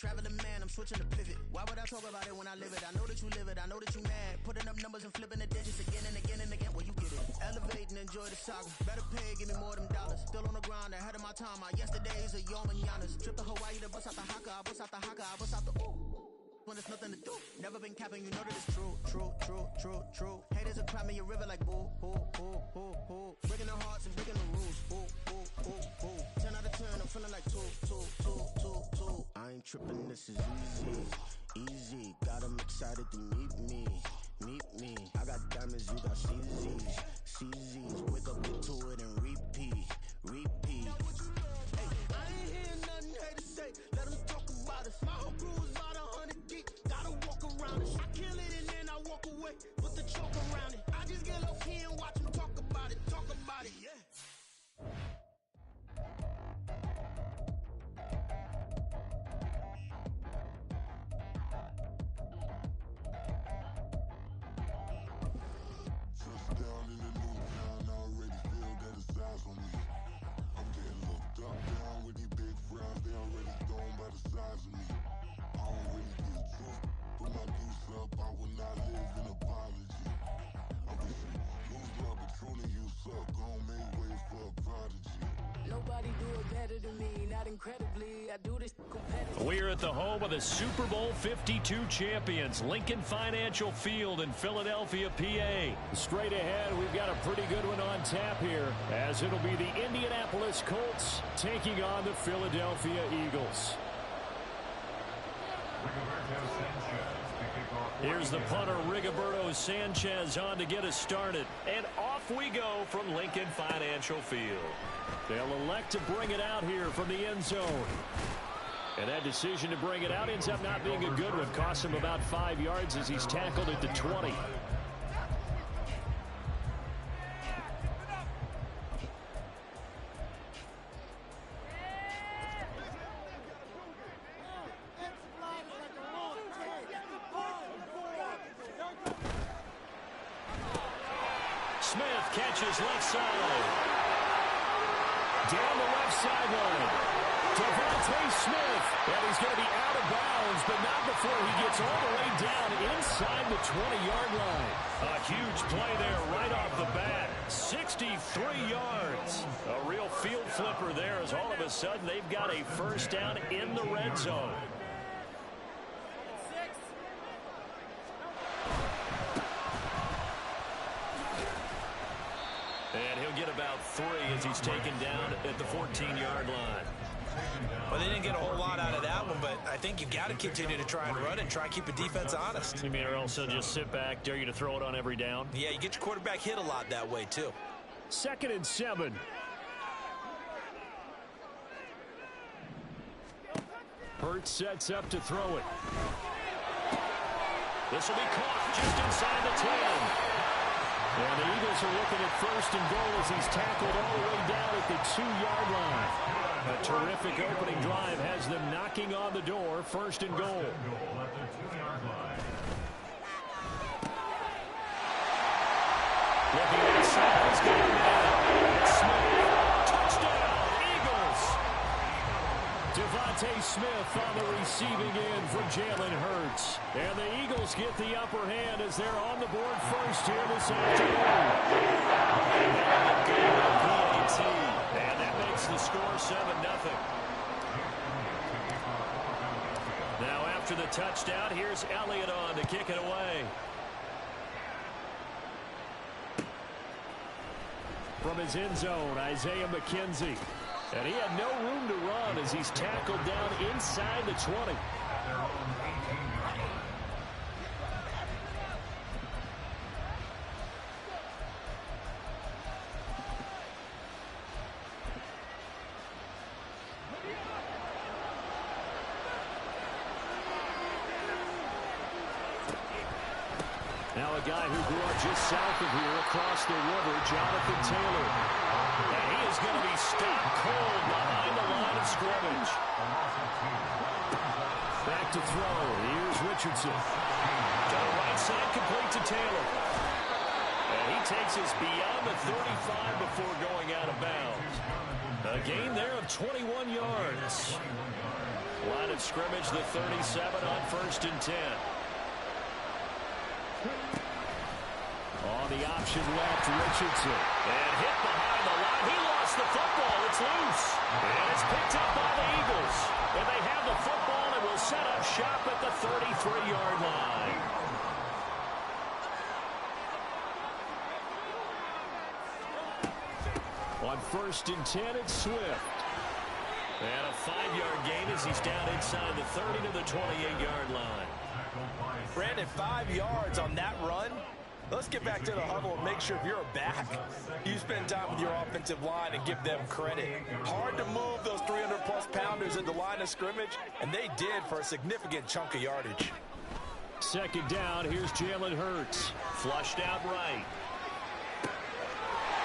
traveling man, I'm switching to pivot. Why would I talk about it when I live it? I know that you live it, I know that you mad. Putting up numbers and flipping the digits again and again and again. Well, you get it. Elevate and enjoy the saga. Better pay, give me more than dollars. Still on the grind, ahead of my time. My yesterdays are your mananas. Trip to Hawaii to bust out the haka. I bust out the haka. I bust out the ooh. When there's nothing to do. Never been capping, you know that it's true, true, true, true, true. Haters are crying me a river like boo, boo, boo, boo, boo. Breaking their hearts and breaking the rules. Boo, boo, boo, boo. 10 out of 10, I'm feeling like 2, 2, 2, 2, 2. I ain't tripping, this is easy, easy. Got 'em excited to meet me, meet me. I got diamonds, you got CZs, CZs. Wake up, get to it and repeat, repeat. Hey, I ain't hearing nothing haters say. Let 'em talk about us. My whole crew is about 100 deep. Gotta walk around it. I kill it and then I walk away. Put the chalk around it. I just get low key and watch 'em talk about it. Talk about it, yeah. Touchdown in the new town, I already feel that it's eyes on me. I'm getting looked up down with these big frowns, they already thrown by the size of me. I don't really give a truth, put my goose up, I will not live in apology. I'm just lose love, but truly you suck, gon' make way for a prodigy. Nobody do it better than me, not incredibly. I do this competitively. We're at the home of the Super Bowl 52 champions, Lincoln Financial Field in Philadelphia, PA. Straight ahead, we've got a pretty good one on tap here, as it'll be the Indianapolis Colts taking on the Philadelphia Eagles. Here's the punter, Rigoberto Sanchez, on to get us started. And off we go from Lincoln Financial Field. They'll elect to bring it out here from the end zone. And that decision to bring it out ends up not being a good one. Costs him about 5 yards as he's tackled at the 20. Smith catches left side. Down the left sideline. Devontae Smith. And he's going to be out of bounds, but not before he gets all the way down inside the 20-yard line. A huge play there right off the bat. 63 yards. A real field flipper there, as all of a sudden they've got a first down in the red zone. And he'll get about 3 as he's taken down at the 14-yard line. Well, they didn't get a whole lot out of that one, but I think you've got to continue to try and run and try and keep the defense honest. You mean, or also just sit back, dare you to throw it on every down? Yeah, you get your quarterback hit a lot that way, too. 2nd and 7. Hurts sets up to throw it. This will be caught just inside the 10. And the Eagles are looking at 1st and goal as he's tackled all the way down at the 2-yard line. A terrific opening drive has them knocking on the door. 1st and goal. Looking inside, he's got a man. Smith, touchdown, Eagles. Devontae Smith on the receiving end from Jalen Hurts. And the Eagles get the upper hand as they're on the board first here this afternoon. And that makes the score 7-0. Now after the touchdown, here's Elliott on to kick it away. From his end zone, Isaiah McKenzie. And he had no room to run as he's tackled down inside the 20. Now a guy who grew up just south of here across the river, Jonathan Taylor. And he is going to be stopped cold behind the line of scrimmage. Back to throw. Here's Richardson. Down right side, complete to Taylor. And he takes us beyond the 35 before going out of bounds. A gain there of 21 yards. Line of scrimmage, the 37 on 1st and 10. On the option left, Richardson. And hit behind the line. He lost the football. It's loose. And it's picked up by the Eagles. And they have the football and will set up shop at the 33-yard line. On 1st and 10, it's Swift. And a 5-yard gain as he's down inside the 30 to the 28-yard line. Brandon, 5 yards on that run. Let's get back to the huddle and make sure if you're a back, you spend time with your offensive line and give them credit. Hard to move those 300-plus pounders at the line of scrimmage, and they did for a significant chunk of yardage. 2nd down, here's Jalen Hurts. Flushed out right.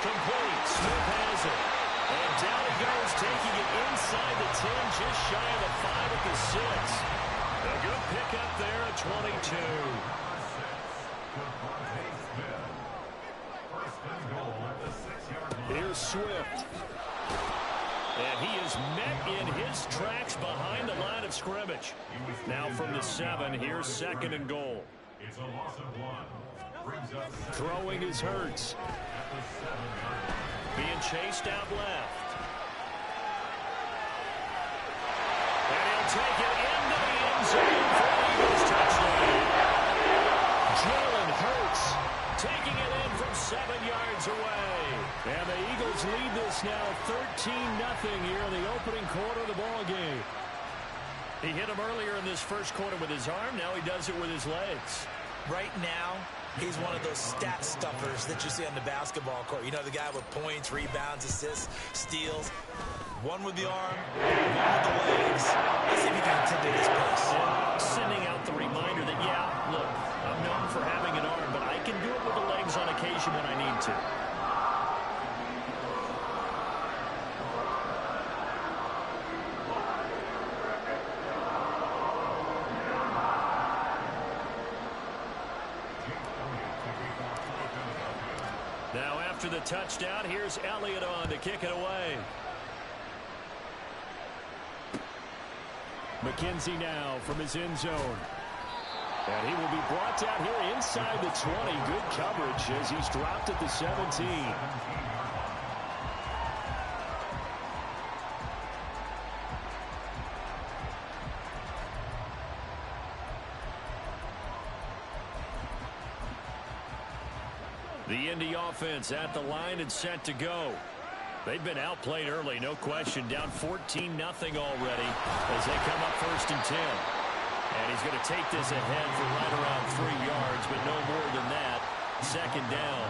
Complete. Smith has it. And down it goes, taking it inside the 10, just shy of the 5 at the 6. A good pickup there at 22. Here's Swift. And he is met in his tracks behind the line of scrimmage. Now from the 7, here's 2nd and goal. Throwing is Hurts. Being chased out left. And he'll take it into the end zone for the Eagles touchdown. Jalen Hurts taking it in from 7 yards away. And the Eagles lead this now 13-0 here in the opening quarter of the ball game. He hit him earlier in this first quarter with his arm. Now he does it with his legs. Right now, he's one of those stat stuffers that you see on the basketball court. You know, the guy with points, rebounds, assists, steals. One with the arm, one with the legs. Let's see if he can continue this pace. Sending out the reminder that, yeah, look, I'm known for having an arm, but I can do it with the legs on occasion when I need to. Now after the touchdown, here's Elliott on to kick it away. McKenzie now from his end zone. And he will be brought down here inside the 20. Good coverage as he's dropped at the 17. The Indy offense at the line and set to go. They've been outplayed early, no question. Down 14-0 already as they come up 1st and 10. And he's going to take this ahead for right around 3 yards, but no more than that. 2nd down.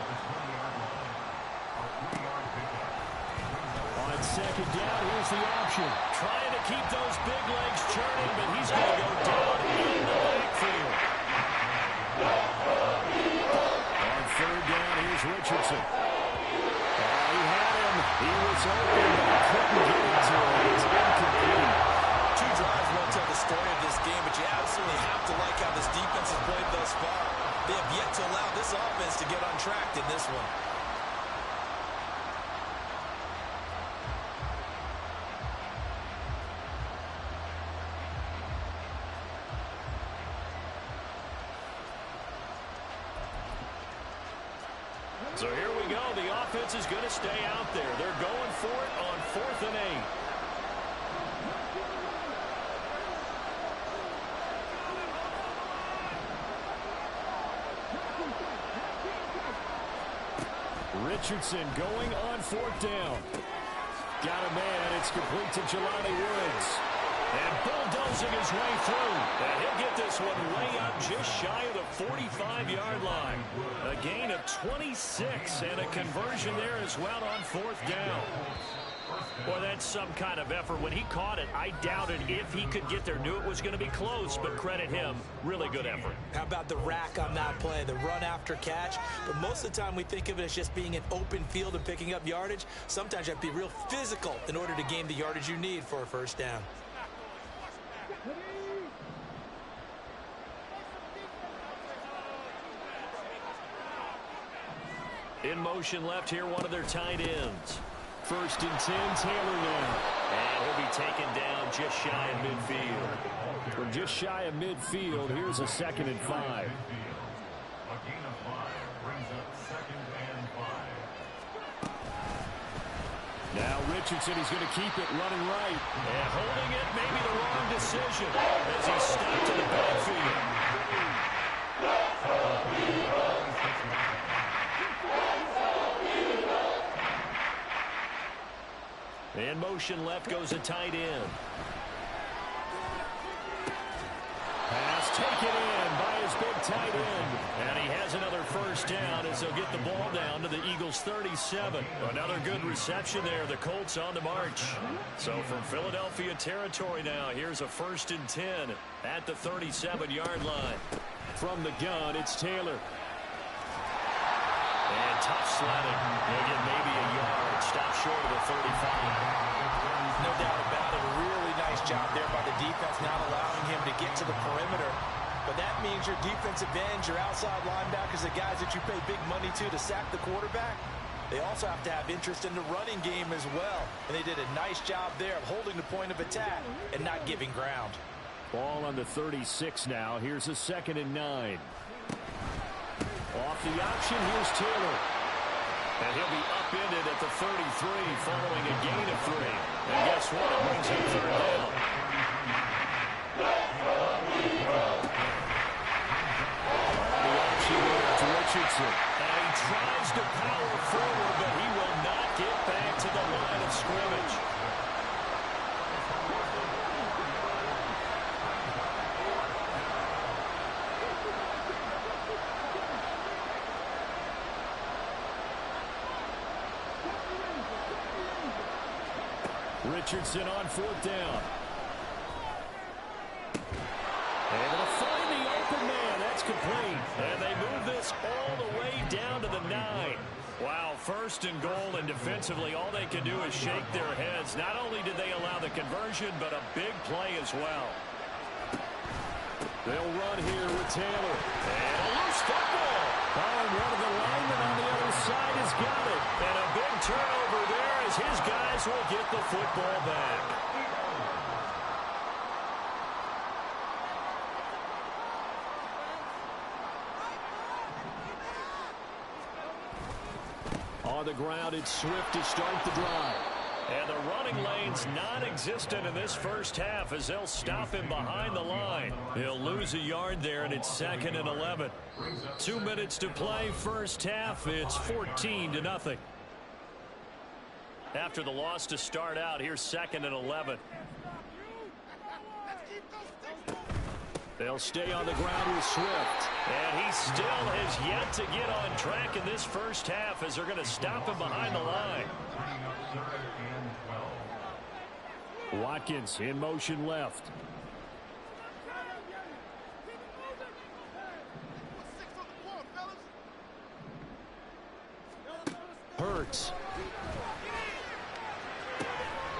On 2nd down, here's the option. Trying to keep those big legs churning, but he's going to go down in the backfield. On 3rd down, here's Richardson. He had him. He was open, but he couldn't get into it. It's incomplete. 2 drives won't tell the story of this game, but you absolutely have to like how this defense has played thus far. They have yet to allow this offense to get on track in this one. So here we go. The offense is going to stay out there. They're going for it on 4th and 8. Richardson going on 4th down. Got a man. It's complete to Jelani Woods. And bulldozing his way through. And he'll get this one way up just shy of the 45-yard line. A gain of 26 and a conversion there as well on 4th down. Boy, that's some kind of effort. When he caught it, I doubted if he could get there. Knew it was going to be close, but credit him. Really good effort. How about the rack on that play, the run after catch? But most of the time we think of it as just being an open field and picking up yardage. Sometimes you have to be real physical in order to gain the yardage you need for a 1st down. In motion left here, one of their tight ends. 1st and 10, Taylor now. And he'll be taken down just shy of midfield. From just shy of midfield, here's a 2nd and 5. Now Richardson, he's going to keep it running right. And holding it, maybe the wrong decision as he stepped to the backfield. In motion left goes a tight end. Pass taken in by his big tight end. And he has another 1st down as they'll get the ball down to the Eagles' 37. Another good reception there. The Colts on the march. So from Philadelphia territory now, here's a 1st and 10 at the 37-yard line. From the gun, it's Taylor. And tough sledding. He'll get maybe a yard. Stop short of the 35. No doubt about it. A really nice job there by the defense, not allowing him to get to the perimeter. But that means your defensive ends, your outside linebackers, the guys that you pay big money to sack the quarterback, they also have to have interest in the running game as well. And they did a nice job there of holding the point of attack and not giving ground. Ball on the 36 now. Here's a 2nd and 9. Off the option, here's Taylor. And he'll be upended at the 33 following a gain of 3. And guess what? It brings him 3rd down. The option there to Richardson. And he tries to power forward, but he will not get back to the line of scrimmage. Richardson on 4th down. Able to find the open man. That's complete. And they move this all the way down to the 9. Wow, 1st and goal, and defensively all they can do is shake their heads. Not only did they allow the conversion, but a big play as well. They'll run here with Taylor. And a loose football. Oh, and one of the linemen on the other side has got it. And a big turnover there as his guys will get the football back. On the ground, it's Swift to start the drive. And the running lane's non-existent in this 1st half as they'll stop him behind the line. He'll lose a yard there, and it's 2nd and 11. 2 minutes to play, 1st half. It's 14-0. After the loss to start out, here's 2nd and 11. They'll stay on the ground with Swift. And he still has yet to get on track in this 1st half as they're going to stop him behind the line. Watkins in motion left. Hurts.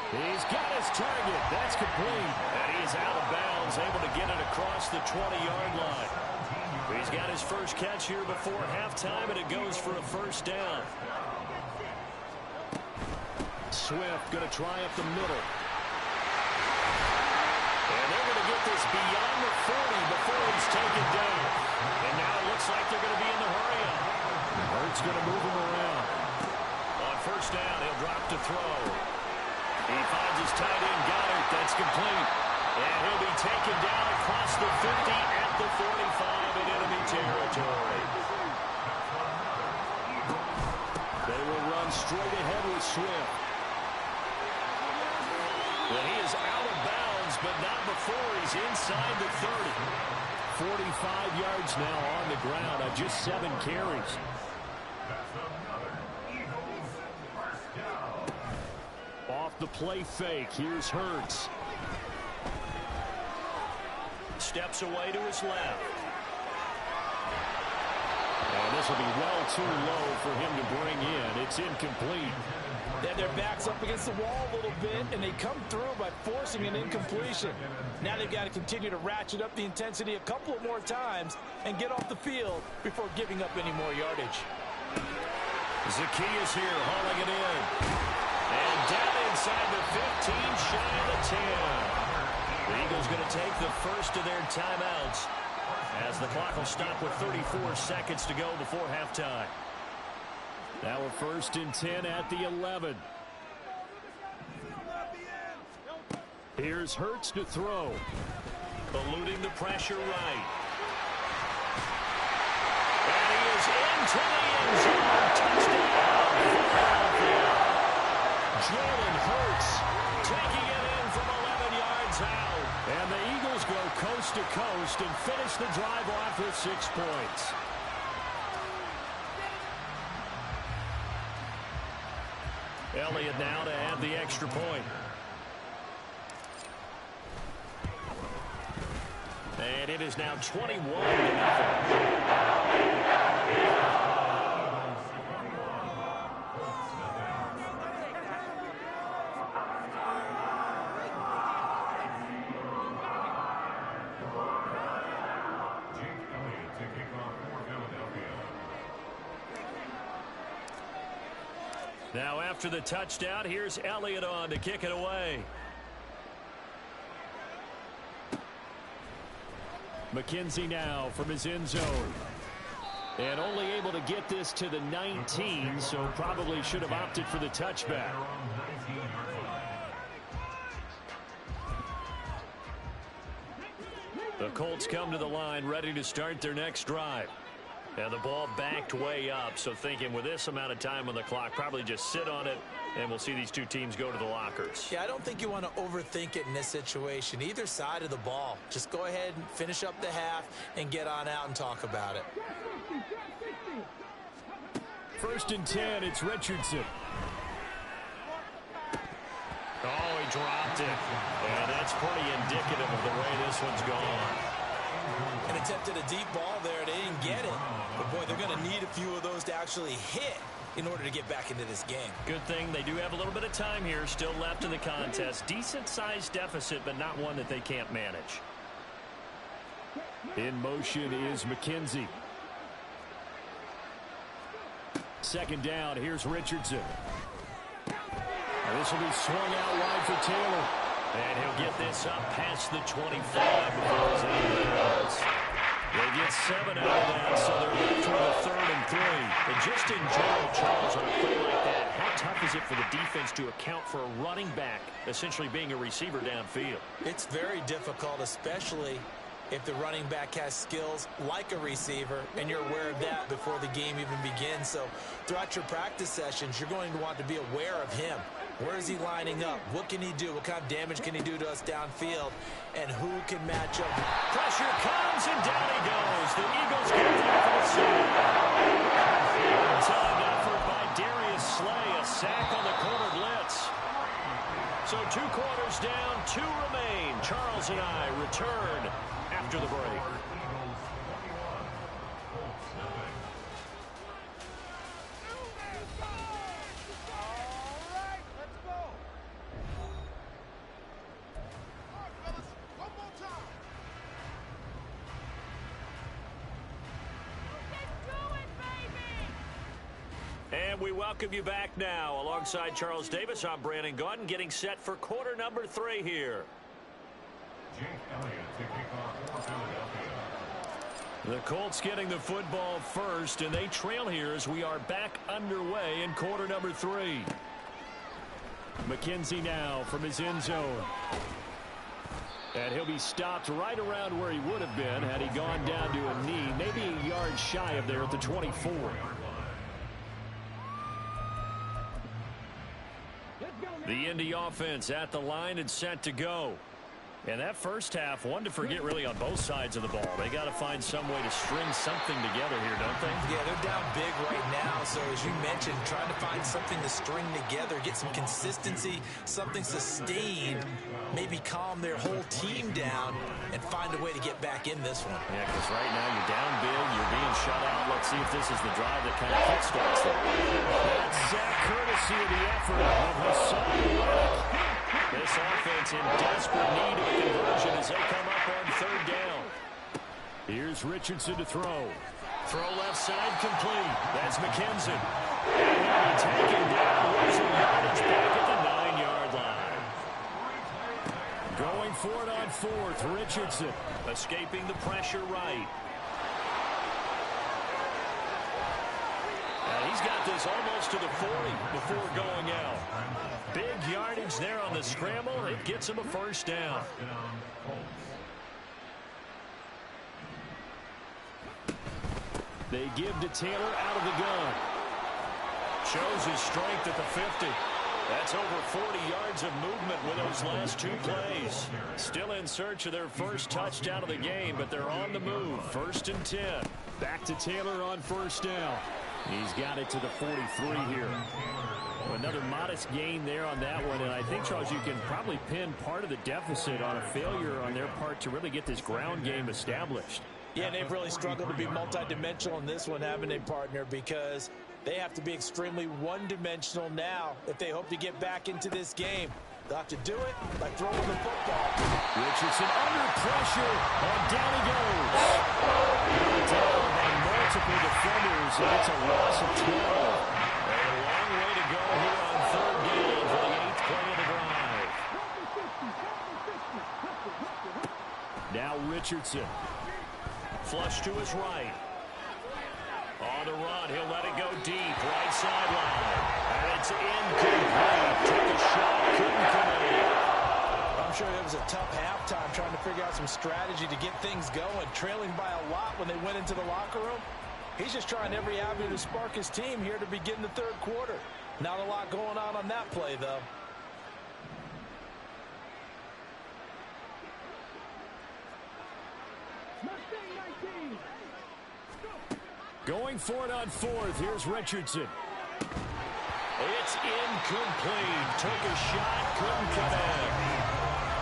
He's got his target. That's complete. And he's out of bounds, able to get it across the 20-yard line. He's got his first catch here before halftime, and it goes for a 1st down. Swift going to try up the middle. And they're going to get this beyond the 40 before he's taken down. And now it looks like they're going to be in the hurry-up. Hurts going to move him around. On 1st down, he'll drop to throw. He finds his tight end, Goddard. That's complete. And he'll be taken down across the 50 at the 45 in enemy territory. They will run straight ahead with Swift. Well, he is out of bounds, but not before he's inside the 30. 45 yards now on the ground on just 7 carries. Off the play fake, here's Hurts. Steps away to his left. And this will be well too low for him to bring in. It's incomplete. They have their backs up against the wall a little bit, and they come through by forcing an incompletion. Now they've got to continue to ratchet up the intensity a couple of more times and get off the field before giving up any more yardage. Zacchaeus here hauling it in. And take the first of their timeouts as the clock will stop with 34 seconds to go before halftime. Now a 1st and 10 at the 11. Here's Hurts to throw. Eluding the pressure right. And he is into the end zone. Touchdown, Philadelphia. Jalen Hurts taking it in from 11 yards out. And the Eagles go coast to coast and finish the drive off with 6 points. Elliott now to add the extra point. And it is now 21-0. Now after the touchdown, here's Elliott on to kick it away. McKenzie now from his end zone. And only able to get this to the 19, so probably should have opted for the touchback. The Colts come to the line ready to start their next drive. And the ball backed way up, so thinking with this amount of time on the clock, probably just sit on it, and we'll see these two teams go to the lockers. Yeah, I don't think you want to overthink it in this situation. Either side of the ball. Just go ahead and finish up the half and get on out and talk about it. 1st and 10, it's Richardson. Oh, he dropped it. And that's pretty indicative of the way this one's gone. And attempted a deep ball there. They didn't get it. But, boy, they're going to need a few of those to actually hit in order to get back into this game. Good thing they do have a little bit of time here still left in the contest. Decent-sized deficit, but not one that they can't manage. In motion is McKenzie. 2nd down, here's Richardson. This will be swung out wide for Taylor. And he'll get this up past the 25 before he's out of bounds. They get 7 out of that, so they're left with a 3rd and 3. And just in general, Charles, on a play like that, how tough is it for the defense to account for a running back essentially being a receiver downfield? It's very difficult, especially if the running back has skills like a receiver, and you're aware of that before the game even begins. So throughout your practice sessions, you're going to want to be aware of him. Where is he lining up? What can he do? What kind of damage can he do to us downfield? And who can match up? Pressure comes, and down he goes. The Eagles get there for the save. Time effort by Darius Slay. A sack on the corner blitz. So 2 quarters down, 2 remain. Charles and I return after the break. And we welcome you back now. Alongside Charles Davis, I'm Brandon Gaudin, getting set for quarter number 3 here. The Colts getting the football first, and they trail here as we are back underway in quarter number 3. McKenzie now from his end zone. And he'll be stopped right around where he would have been had he gone down to a knee, maybe a yard shy of there at the 24. The Indy offense at the line and set to go. And that first half, one to forget really on both sides of the ball. They got to find some way to string something together here, don't they? Yeah, they're down big right now. So as you mentioned, trying to find something to string together, get some consistency, something sustained, maybe calm their whole team down and find a way to get back in this one. Yeah, because right now you're down big, you're being shut out. Let's see if this is the drive that kind of kickstarts it. That's sack courtesy of the effort of Hassan. This offense in desperate need of a conversion as they come up on 3rd down. Here's Richardson to throw. Throw left side complete. That's McKenzie. And he'll be taken down. Losing yardage back at the 9-yard line. Going for it on 4th. with Richardson. Escaping the pressure right. And he's got this almost to the 40 before going out. Big yardage there on the scramble. It gets him a first down. They give to Taylor out of the gun. Shows his strength at the 50. That's over 40 yards of movement with those last two plays. Still in search of their first touchdown of the game, but they're on the move. 1st and 10. Back to Taylor on first down. He's got it to the 43 here. Another modest gain there on that one, and I think, Charles, you can probably pin part of the deficit on a failure on their part to really get this ground game established. Yeah, and they've really struggled to be multidimensional in this one, haven't they, partner? Because they have to be extremely one-dimensional now if they hope to get back into this game. They'll have to do it by throwing the football. Richardson under pressure, and down he goes. Down by multiple defenders, and it's a loss of 12. A long way to go here on 3rd down for the 8th play of the drive. Now Richardson. Flush to his right. On the run, he'll let it go deep, right sideline. And it's incomplete. Took a shot, couldn't connect. I'm sure it was a tough halftime trying to figure out some strategy to get things going. Trailing by a lot when they went into the locker room. He's just trying every avenue to spark his team here to begin the 3rd quarter. Not a lot going on that play, though. Going for it on 4th. Here's Richardson. It's incomplete. Took a shot, couldn't connect.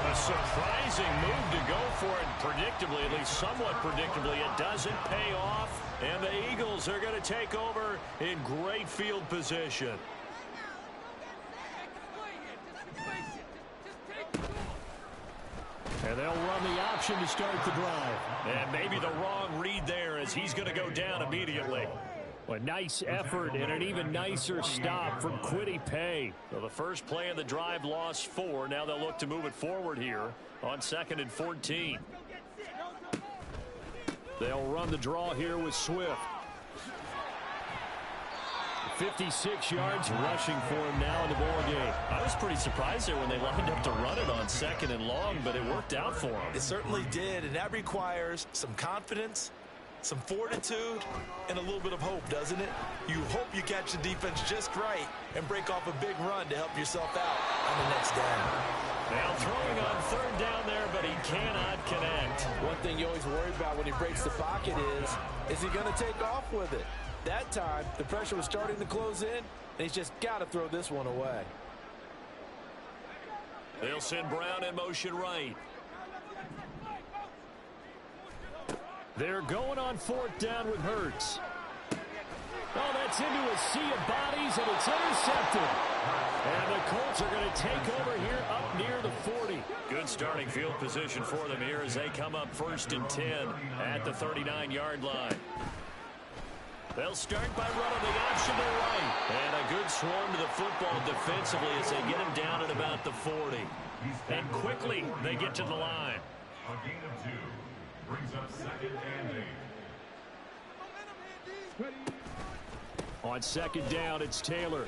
A surprising move to go for it. Predictably, at least somewhat predictably, it doesn't pay off. And the Eagles are going to take over in great field position. And they'll run the option to start the drive. And maybe the wrong read there as he's going to go down immediately. A nice effort and an even nicer stop from Kwity Paye. So the first play of the drive lost 4. Now they'll look to move it forward here on 2nd and 14. They'll run the draw here with Swift. 56 yards rushing for him now in the ball game. I was pretty surprised there when they lined up to run it on 2nd and long, but it worked out for him. It certainly did, and that requires some confidence, some fortitude, and a little bit of hope, doesn't it? You hope you catch the defense just right and break off a big run to help yourself out on the next down. Now throwing on 3rd down there, but he cannot connect. One thing you always worry about when he breaks the pocket is he going to take off with it? That time, the pressure was starting to close in, and he's just got to throw this one away. They'll send Brown in motion right. They're going on 4th down with Hurts. Oh, that's into a sea of bodies, and it's intercepted. And the Colts are going to take over here up near the 40. Good starting field position for them here as they come up 1st and 10 at the 39-yard line. They'll start by running the option to right. And a good swarm to the football defensively as they get him down at about the 40. And quickly they get to the line. A gain of 2 brings up 2nd and 8. On 2nd down, it's Taylor.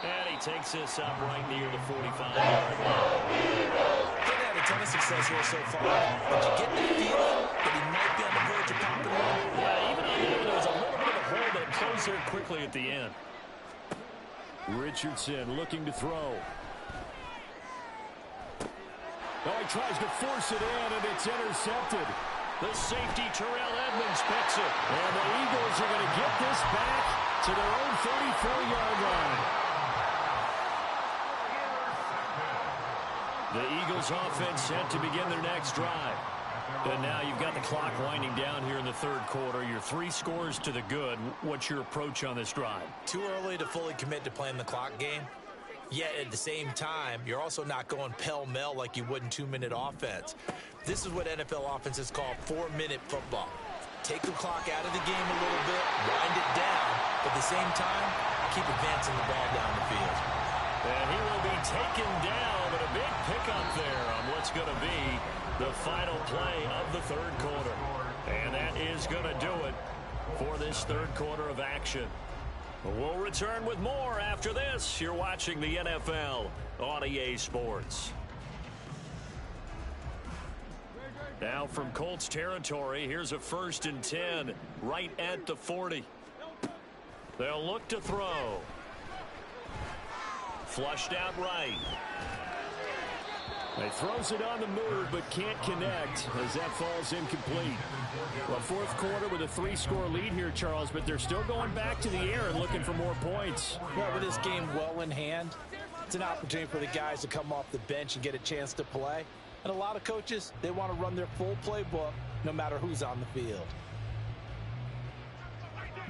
And he takes this up right near the 45-yard line. They've had a ton of success here so far. But you get the feeling that he might be on the verge of popping one. Yeah, even though there was a little bit of a hole, but it closed there quickly at the end. Richardson looking to throw. Oh, he tries to force it in, and it's intercepted. The safety, Terrell Edmonds, picks it. And the Eagles are going to get this back to their own 34-yard line. The Eagles offense set to begin their next drive. And now you've got the clock winding down here in the 3rd quarter. You're 3 scores to the good. What's your approach on this drive? Too early to fully commit to playing the clock game. Yet at the same time, you're also not going pell-mell like you would in 2-minute offense. This is what NFL offenses call 4-minute football. Take the clock out of the game a little bit, wind it down, but at the same time, keep advancing the ball down the field. And he will be taken down, but a big pickup there on what's going to be the final play of the third quarter. And that is going to do it for this third quarter of action. We'll return with more after this. You're watching the NFL on EA Sports. Now from Colts territory, here's a 1st and 10 right at the 40. They'll look to throw. Flushed out right. He throws it on the move, but can't connect as that falls incomplete. Well, fourth quarter with a 3-score lead here, Charles, but they're still going back to the air and looking for more points. Well, with this game well in hand, it's an opportunity for the guys to come off the bench and get a chance to play. And a lot of coaches, they want to run their full playbook no matter who's on the field.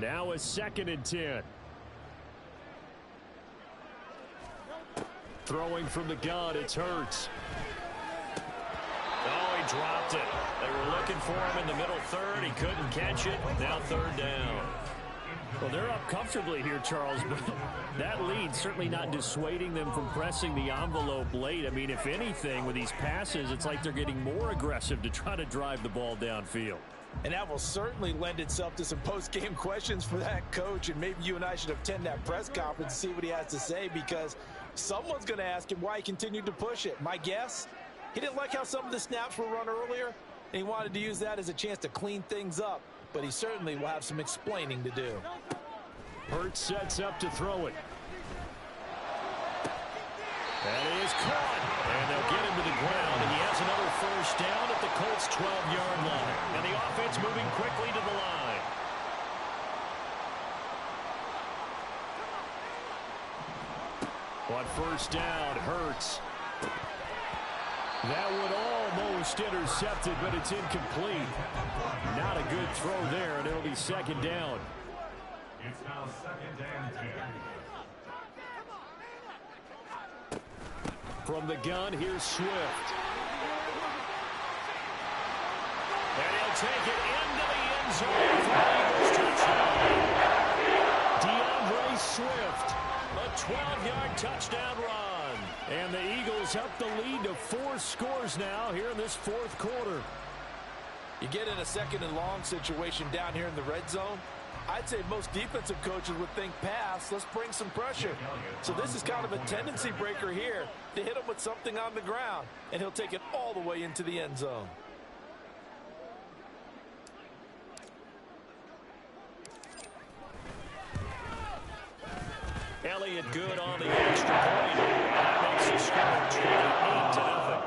Now a 2nd and 10. Throwing from the gun, it's Hurts. Oh, he dropped it. They were looking for him in the middle third. He couldn't catch it. Now 3rd down. Well, they're up comfortably here, Charles, but that lead certainly not dissuading them from pressing the envelope late. I mean, if anything, with these passes, it's like they're getting more aggressive to try to drive the ball downfield. And that will certainly lend itself to some post-game questions for that coach, and maybe you and I should attend that press conference and see what he has to say, because someone's going to ask him why he continued to push it. My guess, he didn't like how some of the snaps were run earlier, and he wanted to use that as a chance to clean things up, but he certainly will have some explaining to do. Hurts sets up to throw it. That is caught, and they'll get him to the ground, and he has another 1st down at the Colts' 12-yard line. And the offense moving quickly to the line. On 1st down, Hurts. That would almost intercepted, but it's incomplete. Not a good throw there, and it'll be 2nd down. It's now 2nd and 10. From the gun, here's Swift. And he'll take it into the end zone for the Eagles touchdown. DeAndre Swift, a 12-yard touchdown run. And the Eagles up the lead to 4 scores now here in this 4th quarter. You get in a 2nd and long situation down here in the red zone, I'd say most defensive coaches would think pass, let's bring some pressure. So this is kind of a tendency breaker here to hit him with something on the ground, and he'll take it all the way into the end zone. Elliott good on the extra point. That makes the score 28-0.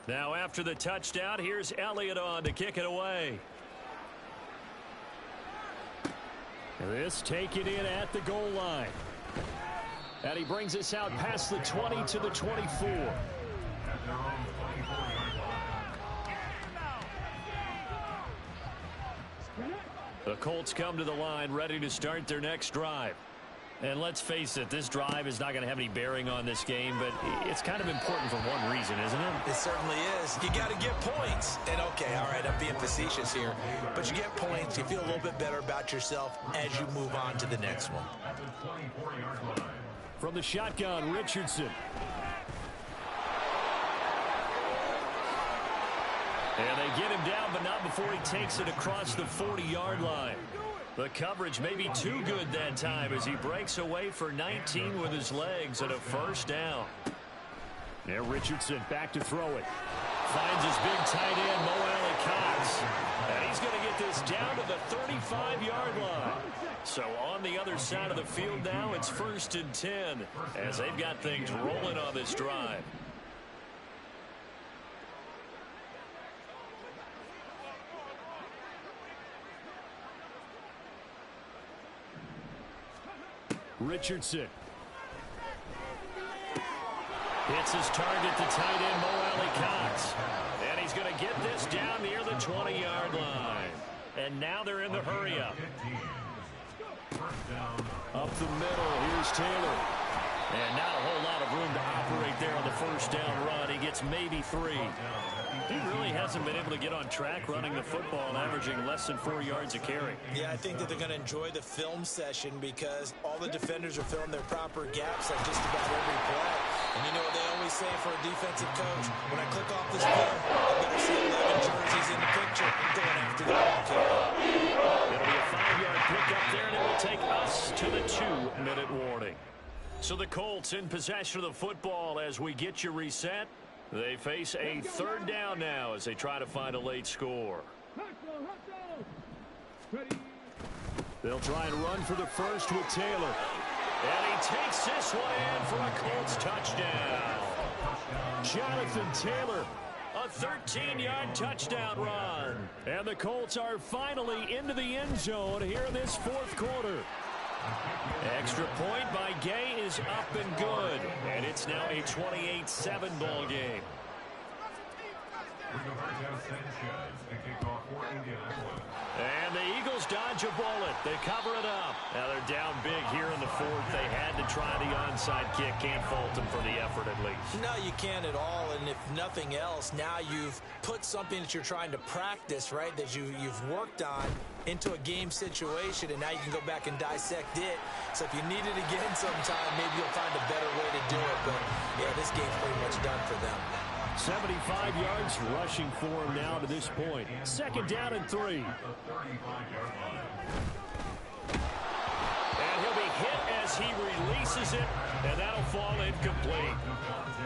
Now after the touchdown, here's Elliott on to kick it away. This taken in at the goal line. And he brings us out past the 20 to the 24. The Colts come to the line ready to start their next drive. And let's face it, this drive is not going to have any bearing on this game, but it's kind of important for one reason, isn't it? It certainly is. You got to get points. And okay, all right, I'm being facetious here, but you get points, you feel a little bit better about yourself as you move on to the next one. From the shotgun, Richardson. And they get him down, but not before he takes it across the 40-yard line. The coverage may be too good that time as he breaks away for 19 with his legs and a 1st down. Now Richardson back to throw it. Finds his big tight end, Mo Alley-Cox. And he's going to get this down to the 35-yard line. So on the other side of the field now, it's 1st and 10 as they've got things rolling on this drive. Richardson. Hits his target, the tight end, Mo Alley-Cox. And he's going to get this down near the 20-yard line. And now they're in the hurry-up. Up the middle, here's Taylor. And not a whole lot of room to operate there on the first down run. He gets maybe 3. He really hasn't been able to get on track running the football, averaging less than 4 yards a carry. Yeah, I think that they're going to enjoy the film session because all the defenders are filling their proper gaps on just about every play. And you know what they always say for a defensive coach? When I click off this film, I better see 11 jerseys in the picture going after the ball carrier. It'll be a 5-yard pickup there, and it will take us to the 2-minute warning. So the Colts in possession of the football as we get you reset. They face a 3rd down now as they try to find a late score. They'll try and run for the first with Taylor. And he takes this one in for a Colts touchdown. Jonathan Taylor, a 13-yard touchdown run. And the Colts are finally into the end zone here in this 4th quarter. Extra point by Gay is up and good. And it's now a 28-7 ball game. And the Eagles dodge a bullet. They cover it up. Now they're down big here in the 4th. They had to try the onside kick. Can't fault them for the effort at least. No, you can't at all. And if nothing else, now you've put something that you're trying to practice, right, that you've worked on into a game situation, and now you can go back and dissect it. So if you need it again sometime, maybe you'll find a better way to do it. But, yeah, this game's pretty much done for them. 75 yards rushing for him now to this point. 2nd down and 3. And he'll be hit as he releases it, and that'll fall incomplete.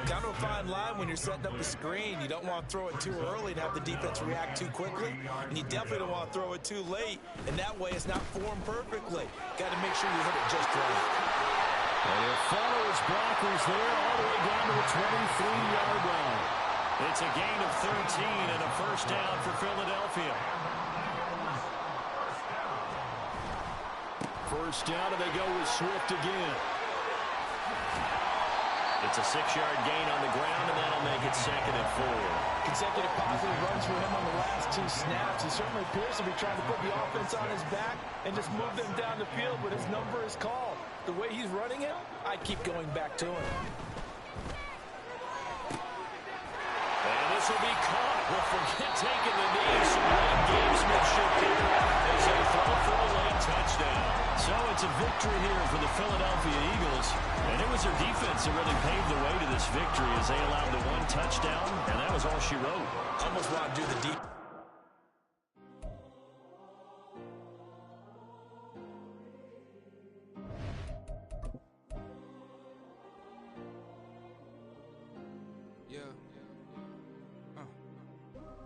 Kind of a fine line when you're setting up the screen. You don't want to throw it too early and have the defense react too quickly, and you definitely don't want to throw it too late, and that way it's not formed perfectly. Got to make sure you hit it just right. And he'll follow his blockers there all the way down to the 23-yard line. It's a gain of 13 and a first down for Philadelphia. First down, and they go with Swift again. It's a 6-yard gain on the ground, and that'll make it 2nd and 4. Consecutive positive runs for him on the last 2 snaps. He certainly appears to be trying to put the offense on his back and just move them down the field, but his number is called. The way he's running it, I keep going back to him. And this will be caught. We'll forget taking the knee. Some great gamesmanship here as they throw for a late touchdown. So it's a victory here for the Philadelphia Eagles. And it was their defense that really paved the way to this victory as they allowed the 1 touchdown, and that was all she wrote. Almost want to do the deep.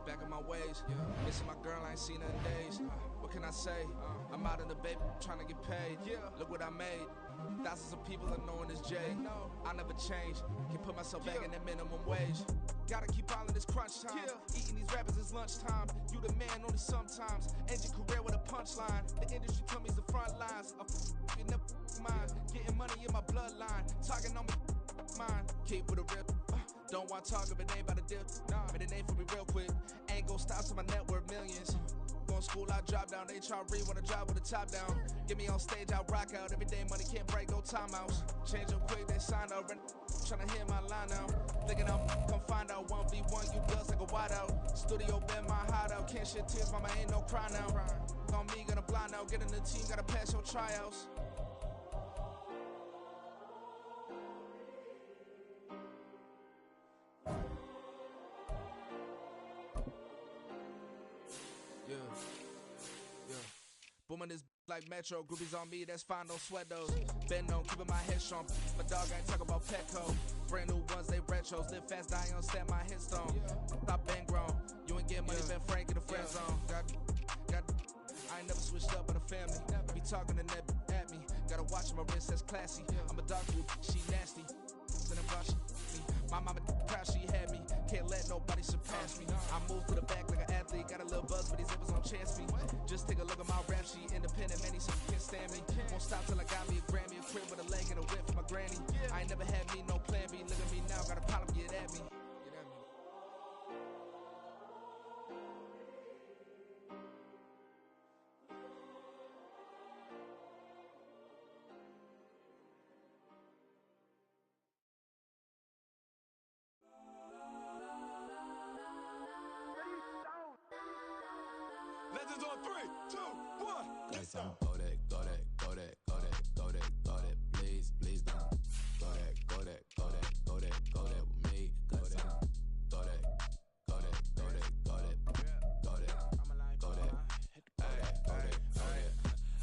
Back in my ways, missing my girl, I ain't seen her in days. What can I say? I'm out in the baby, trying to get paid. Look what I made. Thousands of people are knowing this Jay. I never change. Can put myself back in that minimum wage. Gotta keep all in this crunch time. Eating these rappers is lunchtime. You the man only sometimes. End your career with a punchline. The industry told me it's the front lines. You never mind. Getting money in my bloodline. Talking on me, mine. Keep with a real. Don't want to talk if it ain't about a deal. But it ain't for me real quick. Ain't gon' stop so my net worth millions. Going school, I drop down. HRE wanna drive with the top down. Get me on stage, I rock out. Every day money can't break, no timeouts. Change up quick, they sign up. Tryna hear my line now. Thinking I'm gon' find out 1v1, you does like a wideout. Studio been my hideout. Can't shed tears, mama ain't no cry now. On me, gonna blind out. Get in the team, gotta pass your tryouts. Booming this like Metro, groupies on me, that's fine, don't sweat those. Been on, keeping my head strong. My dog ain't talking about Petco. Brand new ones, they retros. Live fast, die on, stand my headstone. Stop been grown. You ain't get money, been frank in the friend zone. I ain't never switched up on the family. Be talking to that at me. Gotta watch my wrist, that's classy. I'm a dog who she nasty. My mama proud she had me. Can't let nobody surpass me. I move to the back like an athlete. Got a little buzz, but these zippers don't chance me. Just take a look at my rap sheet. Independent, many so you can't stand me. Won't stop till I got me a Grammy, a crib with a leg and a whip for my granny. I ain't never had me no plan B. Look at me now, got a problem, get at me. Legends on 3, 2, 1. That's on go that, go that, go that, go that, go that, go that. Please, please don't. Go that, go that, go that, go that, go that with me. Go that, go that, go that, go that, go that, go that, go that, go that.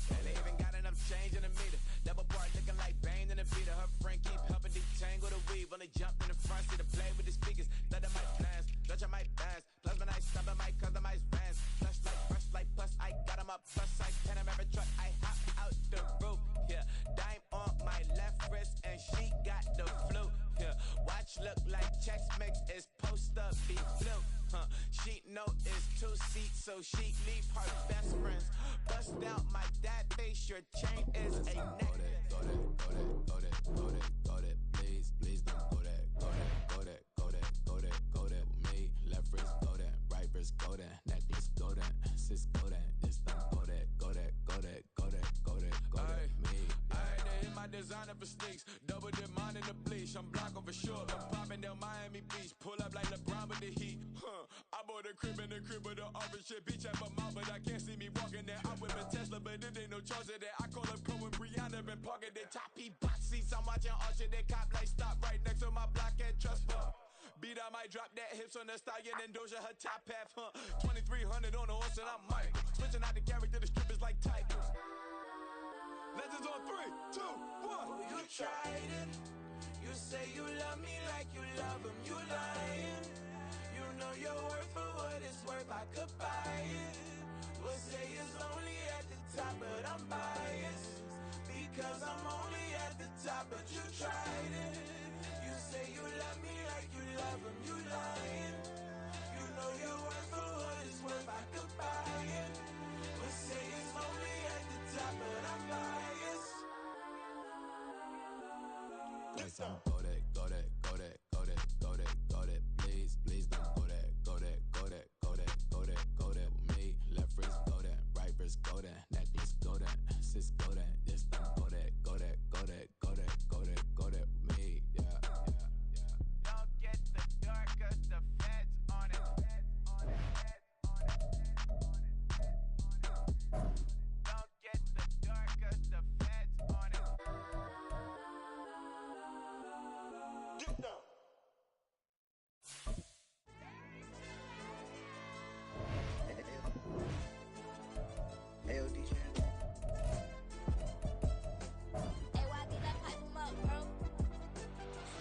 And they even got enough change in the meter. Double part looking like Bane in the beater. Her friend keep helping detangle the weave. When they jumped in the front seat to play with the speakers. Let them might plans, Dutch I might dance. Plus when I stop at my customized vans. Flush like fresh like plus I got them up. Plus I pen them every truck. I hop out the roof. Yeah, dime on my left wrist and she got the flu. Yeah, watch look like checks mix is post up be blue. She know it's 2 seats, so she leave her best friends. Bust out my dad face, your chain is a necklace. Go that, go that, go that, go that, go that. Please, please don't go that, go that, go that, go that, go that, go that with me. Left wrist go that, right wrist go that, necklace go that, sis go that, this don't go that, go that, go that, go that, go that, go that, me. Alright, they hit my designer for sneaks. Double dip mine in the bleach. I'm blocking for sure. I'm popping down Miami Beach. Pull up like LeBron with the heat. I bought a crib in the crib with the office shit. Beach at my mouth, but I can't see me walking there. I whip a Tesla, but it ain't no charge of that. I call up Pro and Brianna, been parking the top P box seats. I'm watching Archer, they cop like stop right next to my block at Trust Fund. Beat, I might drop that hips on the stallion and Doja her top half, 2300 on the horse and I'm Mike. Switching out the character, the strippers like Tigers. Legends on 3, 2, 1. You tried it. You say you love me like you love him. You lying. You know your worth for what it's worth. I could buy it. We'll say it's lonely at the top, but I'm biased because I'm only at the top. But you tried it. You say you love me like you love him. You lying. You know your worth for what it's worth. I could buy it. We'll say it's lonely at the top, but I'm biased. That's on go that, go that, go that, go that, go that, go that. Please, please don't go that, go that, go that, go that, go that, go that with me. Left wrist go that, right wrist go that, necklace go that, sis go that, this don't go that, go that, go that, go that, go that, go that with me. Yeah, yeah, yeah. Don't get the dark 'cause the feds on it. Don't get the dark 'cause the feds on it. Get down.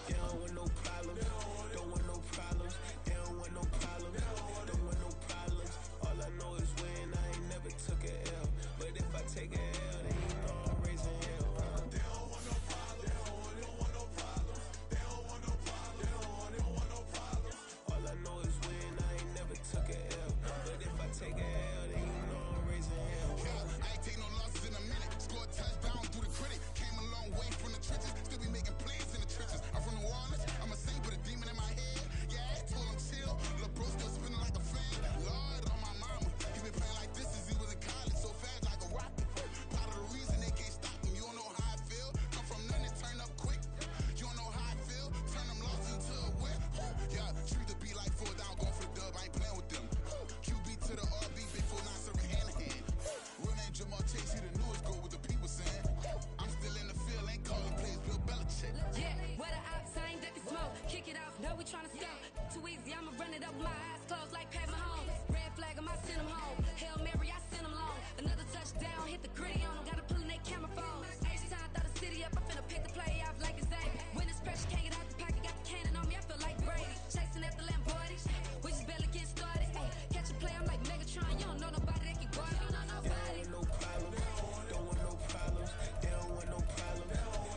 They don't want no problems, don't want no problems. They don't want no problems, don't want no problems. All I know is win, I ain't never took a L. But if I take a L, then you know I'm raising hell. They don't want no problems. They don't want no problems. They don't want no problems. They don't want no problems. All I know is win, I ain't never took a L. But if I take a L, then you know I'm raising hell. Yeah, I ain't take no losses in a minute. Scored touchdown through the critic. Came a long way from the trenches. Still be making plays in the trenches. I'm from New Orleans. I'm a saint with a demon in my head. Yeah, I told him chill. Lil' bro still spinning like a fan. Lord on my mama. He been playing like this since he was in college. So fast like a rocket. Part of the reason they can't stop him. You don't know how I feel. Come from nothing, turn up quick. You don't know how I feel. Turn them losses into a whip. Yeah, treat the beat like 4 down. Going for the dub. I ain't playing with them. QB to the RB. Big 4-9 serving hand to hand. Real name Jamal Chase. He the newest goal with the people saying. I'm still in the field. Ain't calling plays Bill Belichick. Yeah, where the ops, I ain't ducking smoke. Kick it off, know we tryna score. Too easy, I'ma run it up with my eyes closed like Pat Mahomes. Red flag, I send him home. Hail Mary, I send him long. Another touchdown, hit the gritty on him. Gotta pull in that camera phone. H-time, throw the city up. I'm finna pick the play off like it's Xavier. When this pressure can't get out the pocket, got the cannon on me. I feel like Brady. Chasing at the Lamborghini. We just barely getting started. Ay, catch a play, I'm like Megatron. You don't know nobody that can guard it. You don't know nobody. No problems, don't want no problems. They don't want no problems,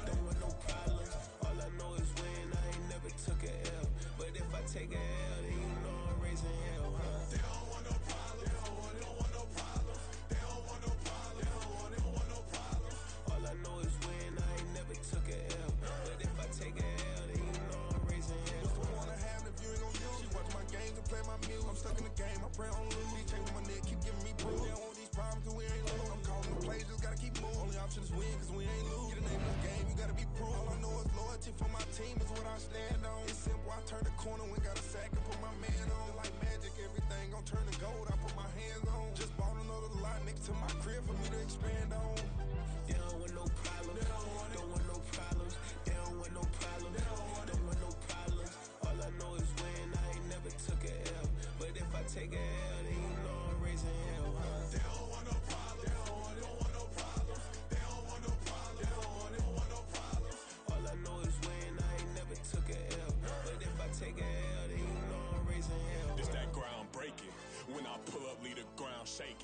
don't want no problems. All I know is win, I ain't never took a L. But if I take a L, then you know I'm raising hell, They don't want no problems. They don't want no problems. They don't want no problems. They don't want no problems. All I know is win, I ain't never took a L. But if I take a L, then you know I'm raising hell. What's the point of having if you ain't gon' use? She watch my games and play my music. I'm stuck in the game, I pray on lose. These chains on my neck keep giving me bruise. They don't want these problems 'cause we ain't lose. I'm calling the plays, just gotta keep moving. Only option is win 'cause we ain't lose. Get the name of the game, you gotta be proof. All I know is loyalty for my team is what I stand on. It's simple, I turn the corner when got a sack and put my man on. Like magic, everything gon' turn to gold. I put my hands on. Just bought another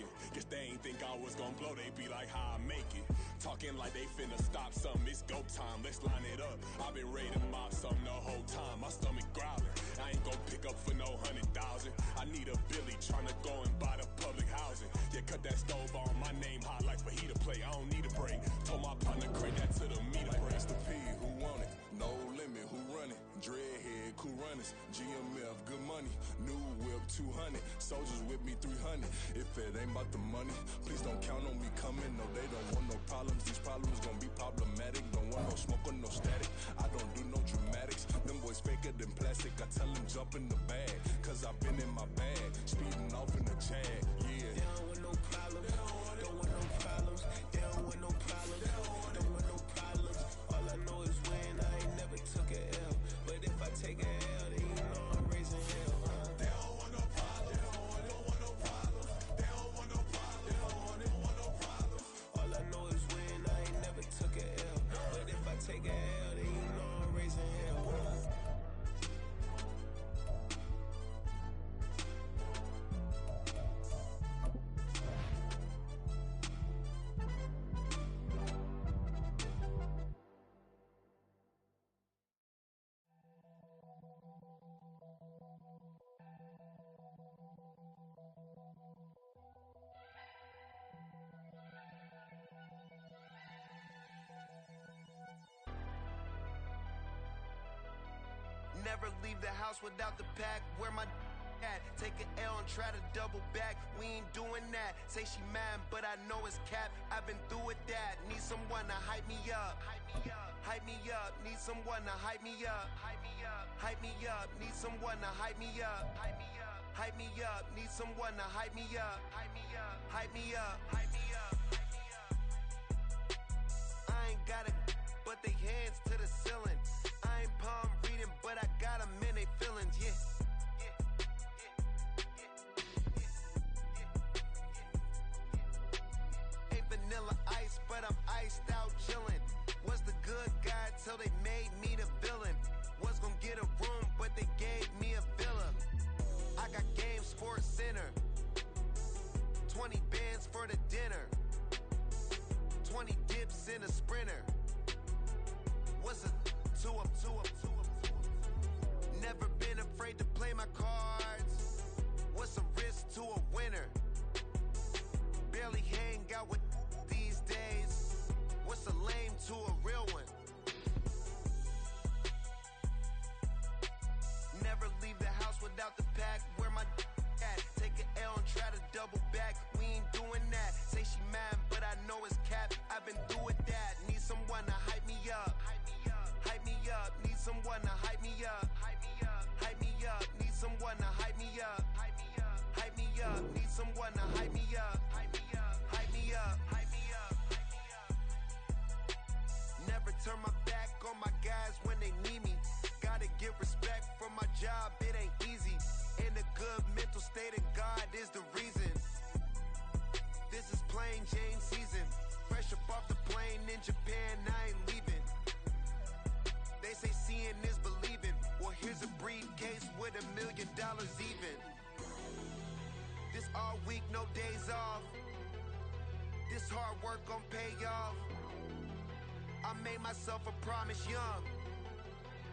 faking. Guess they ain't think I was gon' blow, they be like, how I make it. Talking like they finna stop something, it's go time, let's line it up. I've been ready to mop something the whole time, my stomach growling. I ain't gon' pick up for no 100,000. I need a Billy tryna go and buy the public housing. Yeah, cut that stove on, my name hot like fajita plate. I don't need a break. Told my partner crank that to the meter break. Mr. P, who want it? No limit, who run it? Dreadhead, cool runners. GMF, good money. New whip, 200. Soldiers with me, 300. If it ain't about the money, please don't count on me coming. No, they don't want no problems. These problems gon' be problematic. Don't want no smoke or no static. I don't do no dramatics. Them boys faker than plastic. I tell them jump in the bag, cause I've been in my bag. Speeding off in the Jag, yeah. They don't want no problems. Don't want no problems. They don't want no problems. Don't want no problems. All I know is win. I ain't never took a L. But if I take a L, then you know I'm raising hell. They don't want no problems. They don't want no problems. They don't want no problems. They don't want no problems. All I know is win. I ain't never took a L. But if I take a L, then you know I'm raising hell. Never leave the house without the pack. Where my at? Take an L and try to double back. We ain't doing that. Say she mad, but I know it's cap. I've been through with that. Need someone to hype me up. Hype me up. Hype me up. Need someone to hype me up. Hype me up. Hype me up. Need someone to hype me up. Hype me up. Hype me up. Need someone to hype me up. Hype me up. Hype me up. Hype me up. I ain't got it, but they hands to the ceiling. I ain't palm reading, but I got them in they feelings, yeah. Ain't vanilla ice, but I'm iced out chillin'. Was the good guy till they made me the villain. Was gonna get a room, but they gave me a villa. I got Game Sports Center. 20 bands for the dinner. 20 dips in a Sprinter. What's a two up? Never been afraid to play my cards. What's a risk to a winner? Barely hang out with these days. What's a lame to a real one? Never leave the house without the pack. Where my at? Take an L and try to double back. We ain't doing that. Say she mad, but I know it's cap. I've been through with that. Need someone to hype me up. Hype me up. Need someone to hype me up. Hype me up. Hype me up. Need someone to hype me up. Hype me up. Hype me up. Need someone to hype me up. Hype me up. Hype me up. Hype me up. Never turn my back on my guys when they need me. Gotta give respect for my job, it ain't easy. In a good mental state and God is the reason. This is plain Jane season. Fresh up off the plane in Japan, I ain't leaving. They say seeing is believing. Well, here's a briefcase with $1 million even. This all week, no days off. This hard work gon' pay off. I made myself a promise young.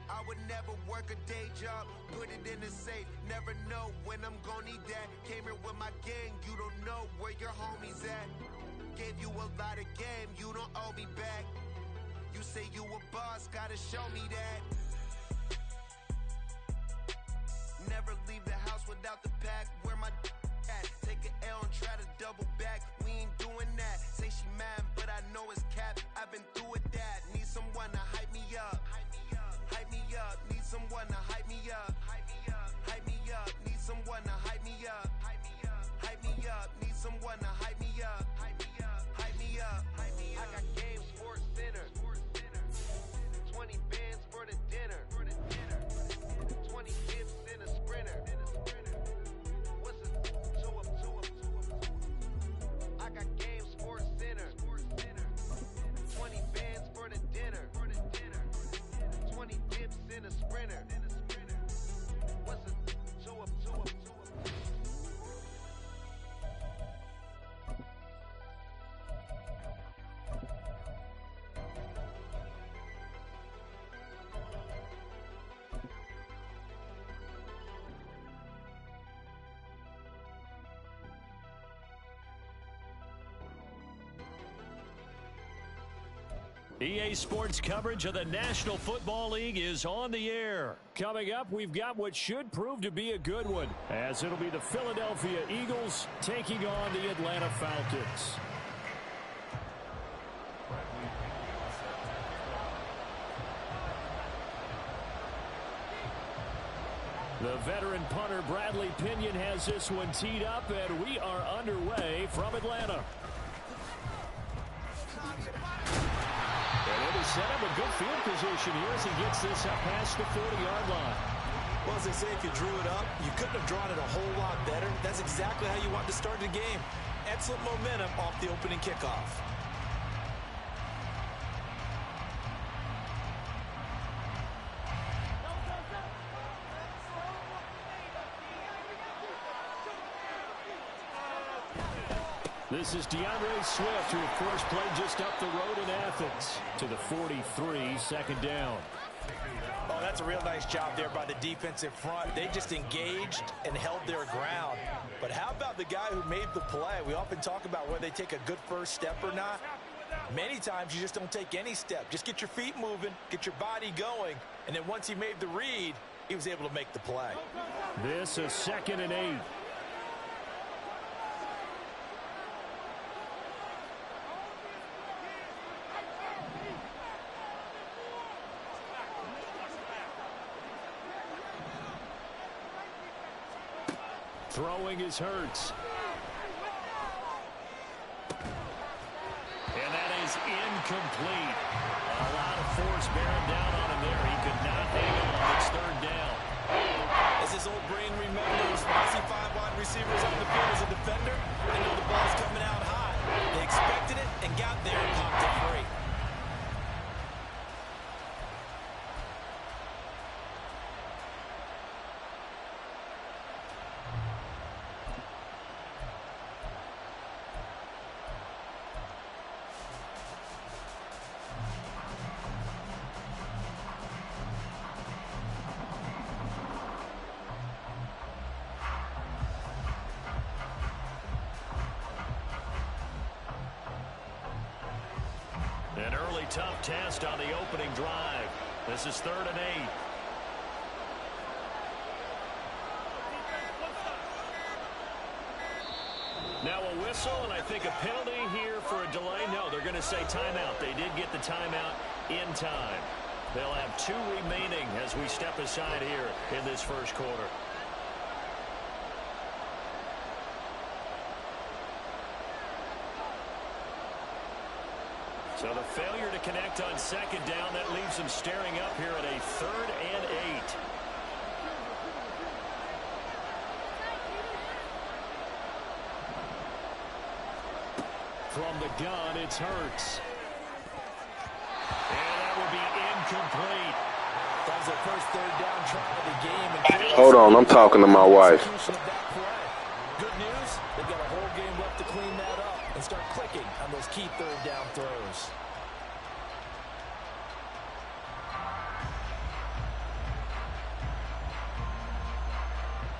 I would never work a day job, put it in the safe, never know when I'm gon' need that. Came here with my gang, you don't know where your homies at. Gave you a lot of game, you don't owe me back. You say you a boss, gotta show me that. Never leave the house without the pack, where my at? Take an L and try to double back, we ain't doing that. Say she mad, but I know it's cap, I've been through with that. Need someone to hype me up. Hype me up, need someone to hype me up. Hype me up, hype me up, need someone to hype me up. Hype me up, hype me up, need someone to hype me up. Hype me up, hype me up, hype me up. I got Game Sports Center. 20 bands for the dinner. 20 dips in a Sprinter. What's a two up? EA Sports coverage of the National Football League is on the air. Coming up, we've got what should prove to be a good one, as it'll be the Philadelphia Eagles taking on the Atlanta Falcons. The veteran punter Bradley Pinion has this one teed up, and we are underway from Atlanta. And set up a good field position here as he gets this up past the 40-yard line. Well, as they say, if you drew it up, you couldn't have drawn it a whole lot better. That's exactly how you want to start the game. Excellent momentum off the opening kickoff. This is DeAndre Swift, who, of course, played just up the road in Athens to the 43, second down. Oh, that's a real nice job there by the defensive front. They just engaged and held their ground. But how about the guy who made the play? We often talk about whether they take a good first step or not. Many times you just don't take any step. Just get your feet moving, get your body going, and then once he made the read, he was able to make the play. This is 2nd and 8. Throwing is Hurts. And that is incomplete. A lot of force bearing down on him there. He could not hang on. It's 3rd down. As his old brain remembers, when I see 5 wide receivers on the field as a defender, I know the ball's coming out high. They expected it and got there and popped it free. An early tough test on the opening drive. This is 3rd and 8. Now a whistle, and I think a penalty here for a delay. No, they're going to say timeout. They did get the timeout in time. They'll have 2 remaining as we step aside here in this first quarter. So the failure to connect on 2nd down, that leaves them staring up here at a 3rd and 8. From the gun, it's Hurts. And that will be incomplete. That was their first 3rd down try of the game. Hold on, I'm talking to my wife. Good news, they've got a whole game left to clean that up and start clicking on those key 3rd down throws.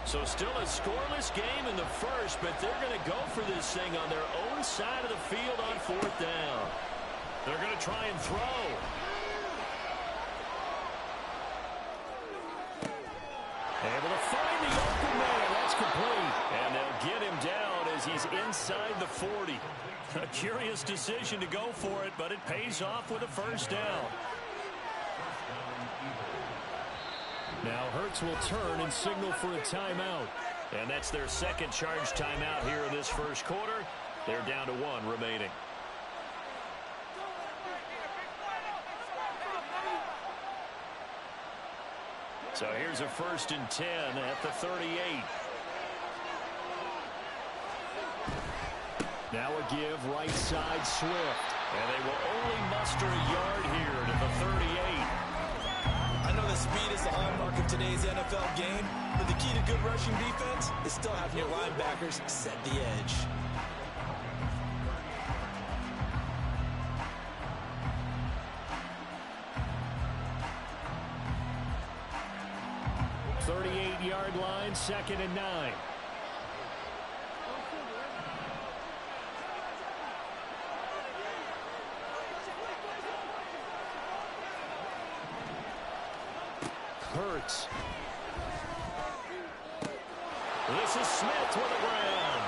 So still a scoreless game in the first, but they're going to go for this thing on their own side of the field on 4th down. They're going to try and throw. Able to find the open man. That's complete. And they'll get him down as he's inside the 40. A curious decision to go for it, but it pays off with a first down. Now Hurts will turn and signal for a timeout. And that's their 2nd charge timeout here in this first quarter. They're down to 1 remaining. So here's a 1st and 10 at the 38. Now a give right side Swift. And they will only muster a yard here to the 38. I know that speed is the hallmark of today's NFL game, but the key to good rushing defense is still having your linebackers set the edge. Yard line, 2nd and 9. Hurts. This is Smith with a ground.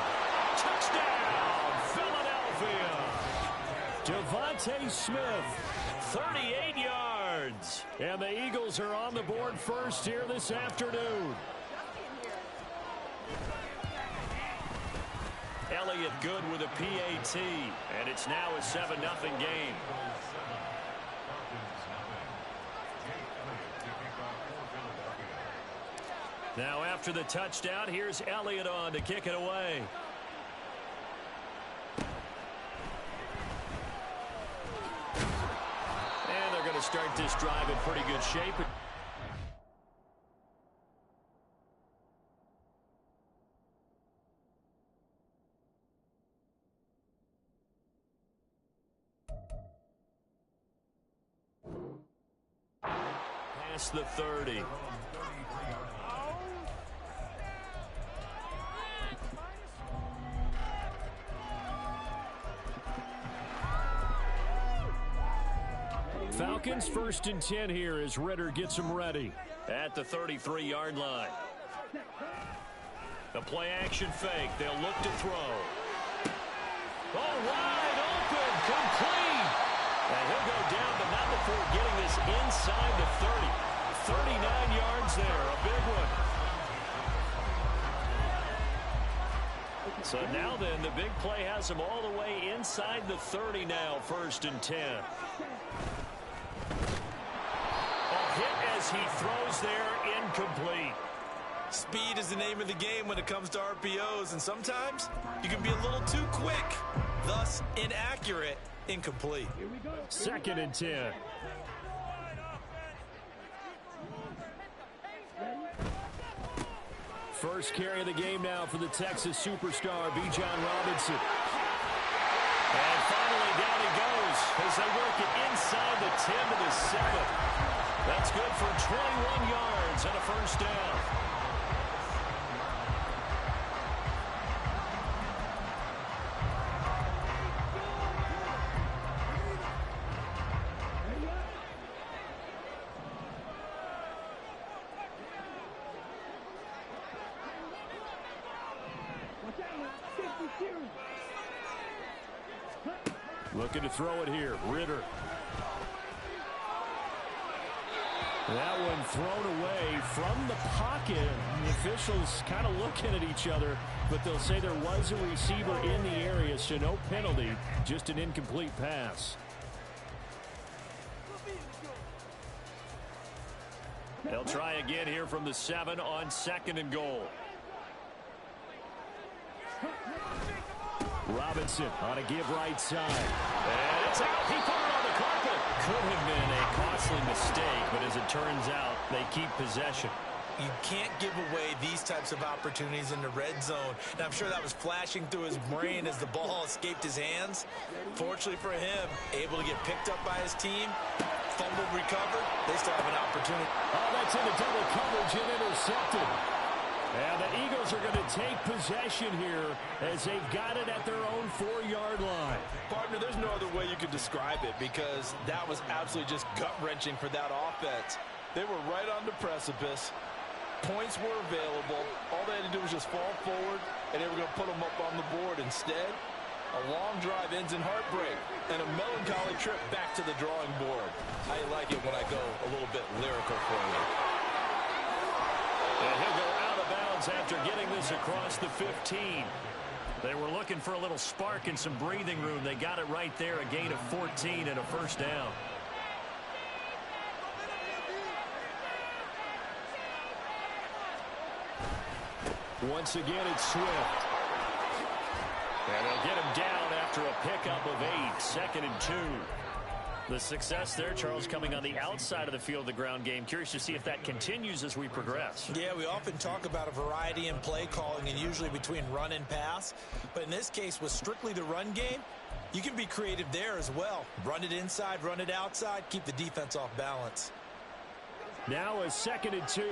Touchdown, Philadelphia. Devontae Smith, 38 yards. And the Eagles are on the board first here this afternoon. Elliott good with a PAT, and it's now a 7-0 game. Now after the touchdown, here's Elliott on to kick it away. And they're going to start this drive in pretty good shape. Past the 30. Falcons 1st and 10 here as Ritter gets them ready at the 33-yard line. The play action fake. They'll look to throw. Oh, wide open, complete. And he'll go down, but not before getting this inside the 30. 39 yards there, a big one. So now then, the big play has him all the way inside the 30 now, 1st and 10. Hit as he throws there, incomplete. Speed is the name of the game when it comes to RPOs, and sometimes you can be a little too quick, thus inaccurate, incomplete. 2nd and 10. First carry of the game now for the Texas superstar, Bijan Robinson. And finally down he goes as they work it inside the 10 to the 7. That's good for 21 yards and a first down. Looking to throw it here, Ritter. That one thrown away from the pocket. The officials kind of looking at each other, but they'll say there was a receiver in the area, so no penalty, just an incomplete pass. They'll try again here from the 7 on 2nd and goal. Robinson on a give right side. And it's out. He put it on the carpet. Could have been a costly mistake, but as it turns out, they keep possession. You can't give away these types of opportunities in the red zone. And I'm sure that was flashing through his brain as the ball escaped his hands. Fortunately for him, able to get picked up by his team, fumbled, recovered. They still have an opportunity. Oh, that's into double coverage and intercepted. And the Eagles are going to take possession here as they've got it at their own 4-yard line. Partner, there's no other way you could describe it because that was absolutely just gut-wrenching for that offense. They were right on the precipice. Points were available. All they had to do was just fall forward, and they were going to put them up on the board. Instead, a long drive ends in heartbreak and a melancholy trip back to the drawing board. I like it when I go a little bit lyrical for you. And he'll go out of bounds after getting this across the 15. They were looking for a little spark and some breathing room. They got it right there, a gain of 14 and a first down. Once again, it's Swift. And they'll get him down after a pickup of 8, 2nd and 2. The success there, Charles, coming on the outside of the field, the ground game. Curious to see if that continues as we progress. Yeah, we often talk about a variety in play calling and usually between run and pass. But in this case, with strictly the run game, you can be creative there as well. Run it inside, run it outside, keep the defense off balance. Now a 2nd and 2.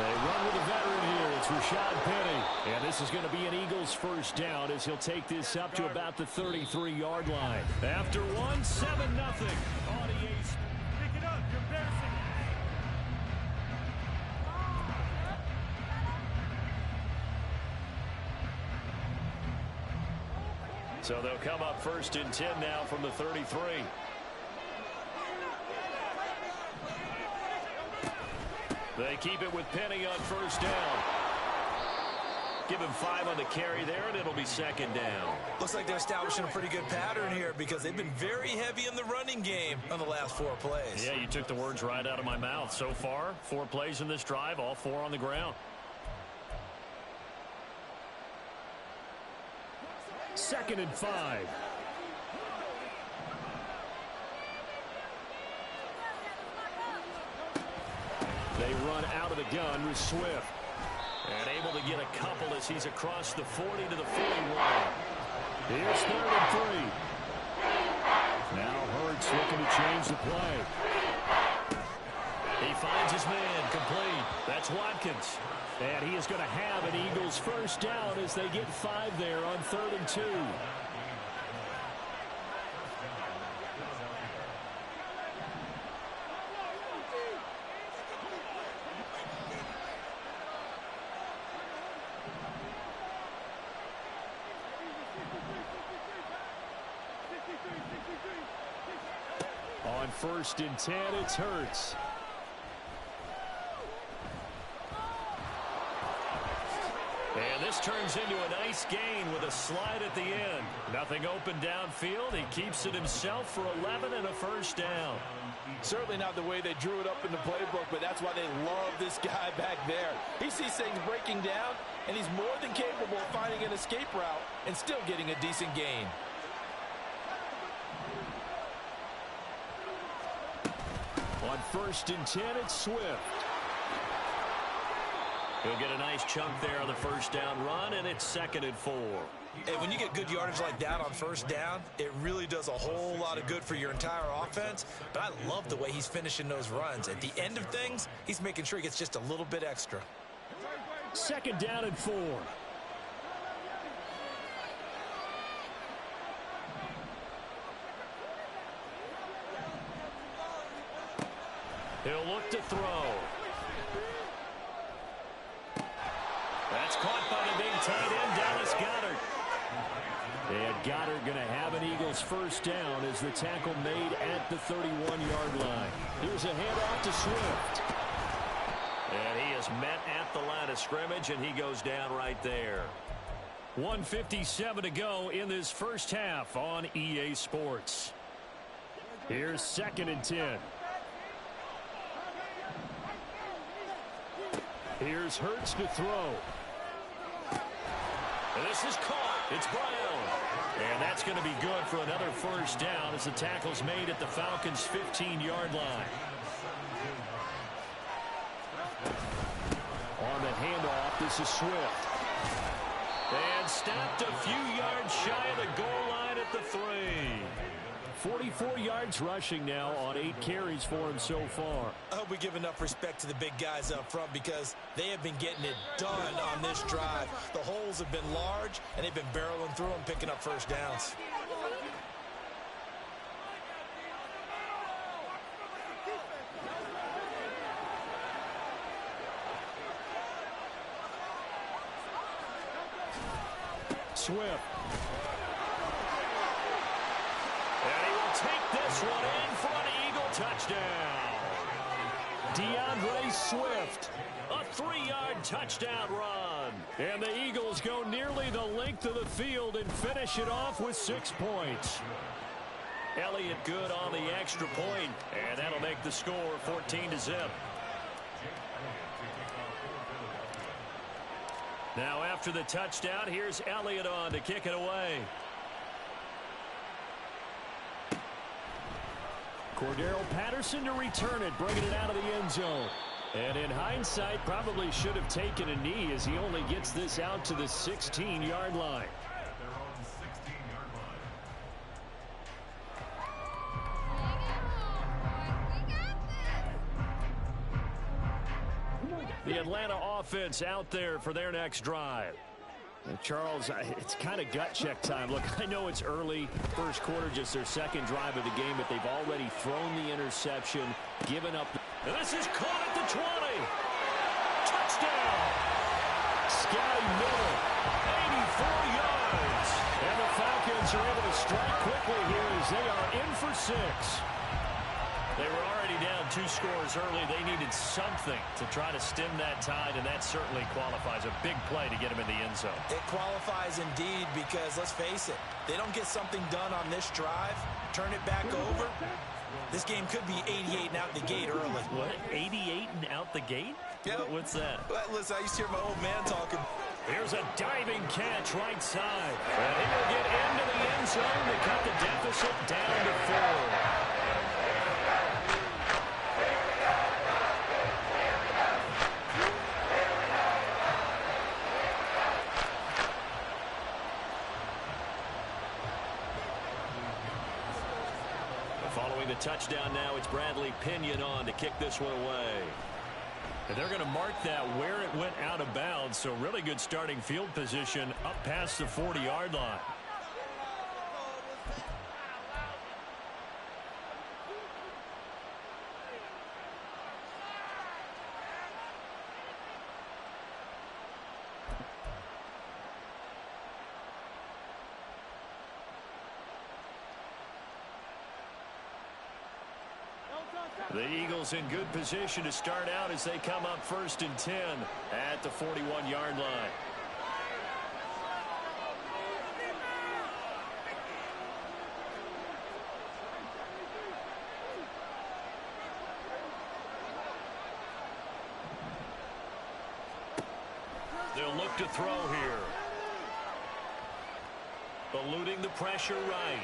They run with a veteran here. It's Rashad Penny. And this is going to be an Eagles first down as he'll take this up to about the 33-yard line. After 7-0 on EA. Pick it up. You're embarrassing. So they'll come up 1st and 10 now from the 33. They keep it with Penny on 1st down. Give him 5 on the carry there, and it'll be 2nd down. Looks like they're establishing a pretty good pattern here because they've been very heavy in the running game on the last 4 plays. Yeah, you took the words right out of my mouth. So far, 4 plays in this drive, all 4 on the ground. 2nd and 5. They run out of the gun with Swift. And able to get a couple as he's across the 40 to the 41. Here's 3rd and 3. Now Hurts looking to change the play. He finds his man complete. That's Watkins. And he is going to have an Eagles first down as they get 5 there on 3rd and 2. On 1st and 10, it's Hurts. And this turns into a nice gain with a slide at the end. Nothing open downfield. He keeps it himself for 11 and a first down. Certainly not the way they drew it up in the playbook, but that's why they love this guy back there. He sees things breaking down, and he's more than capable of finding an escape route and still getting a decent gain. On 1st and 10, it's Swift. He'll get a nice chunk there on the first down run, and it's 2nd and 4. And when you get good yardage like that on 1st down, it really does a whole lot of good for your entire offense. But I love the way he's finishing those runs. At the end of things, he's making sure he gets just a little bit extra. 2nd down and 4. He'll look to throw. That's caught by the big tight end, Dallas Goedert. And Goddard going to have an Eagles first down as the tackle made at the 31-yard line. Here's a handoff to Swift. And he is met at the line of scrimmage, and he goes down right there. 1:57 to go in this first half on EA Sports. Here's 2nd and 10. Here's Hurts to throw. And this is caught. It's Brown. And that's going to be good for another first down as the tackle's made at the Falcons' 15-yard line. On the handoff, this is Swift. And stopped a few yards shy of the goal line at the 3. 44 yards rushing now on 8 carries for him so far. I hope we give enough respect to the big guys up front because they have been getting it done on this drive. The holes have been large, and they've been barreling through them, picking up first downs. Swift. And he will take this one in for an Eagle touchdown. DeAndre Swift, a 3-yard touchdown run. And the Eagles go nearly the length of the field and finish it off with 6 points. Elliott good on the extra point, and that'll make the score 14-0. Now after the touchdown, here's Elliott on to kick it away. Cordero Patterson to return it, bringing it out of the end zone. And in hindsight, probably should have taken a knee as he only gets this out to the 16-yard line. The Atlanta offense out there for their next drive. And Charles, it's kind of gut check time. Look, I know it's early, first quarter, just their second drive of the game, but they've already thrown the interception, given up. And this is caught at the 20. Touchdown. Scotty Miller, 84 yards. And the Falcons are able to strike quickly here as they are in for 6. They were already down 2 scores early. They needed something to try to stem that tide, and that certainly qualifies. A big play to get them in the end zone. It qualifies indeed because, let's face it, they don't get something done on this drive, turn it back over. This game could be 88 and out the gate early. What, 88 and out the gate? Yeah. What's that? Well, listen, I used to hear my old man talking. Here's a diving catch right side. And he will get into the end zone to cut the deficit down to 4. Following the touchdown now, it's Bradley Pinion on to kick this one away. And they're going to mark that where it went out of bounds, so really good starting field position up past the 40-yard line. The Eagles in good position to start out as they come up 1st and 10 at the 41-yard line. They'll look to throw here. Eluding the pressure right.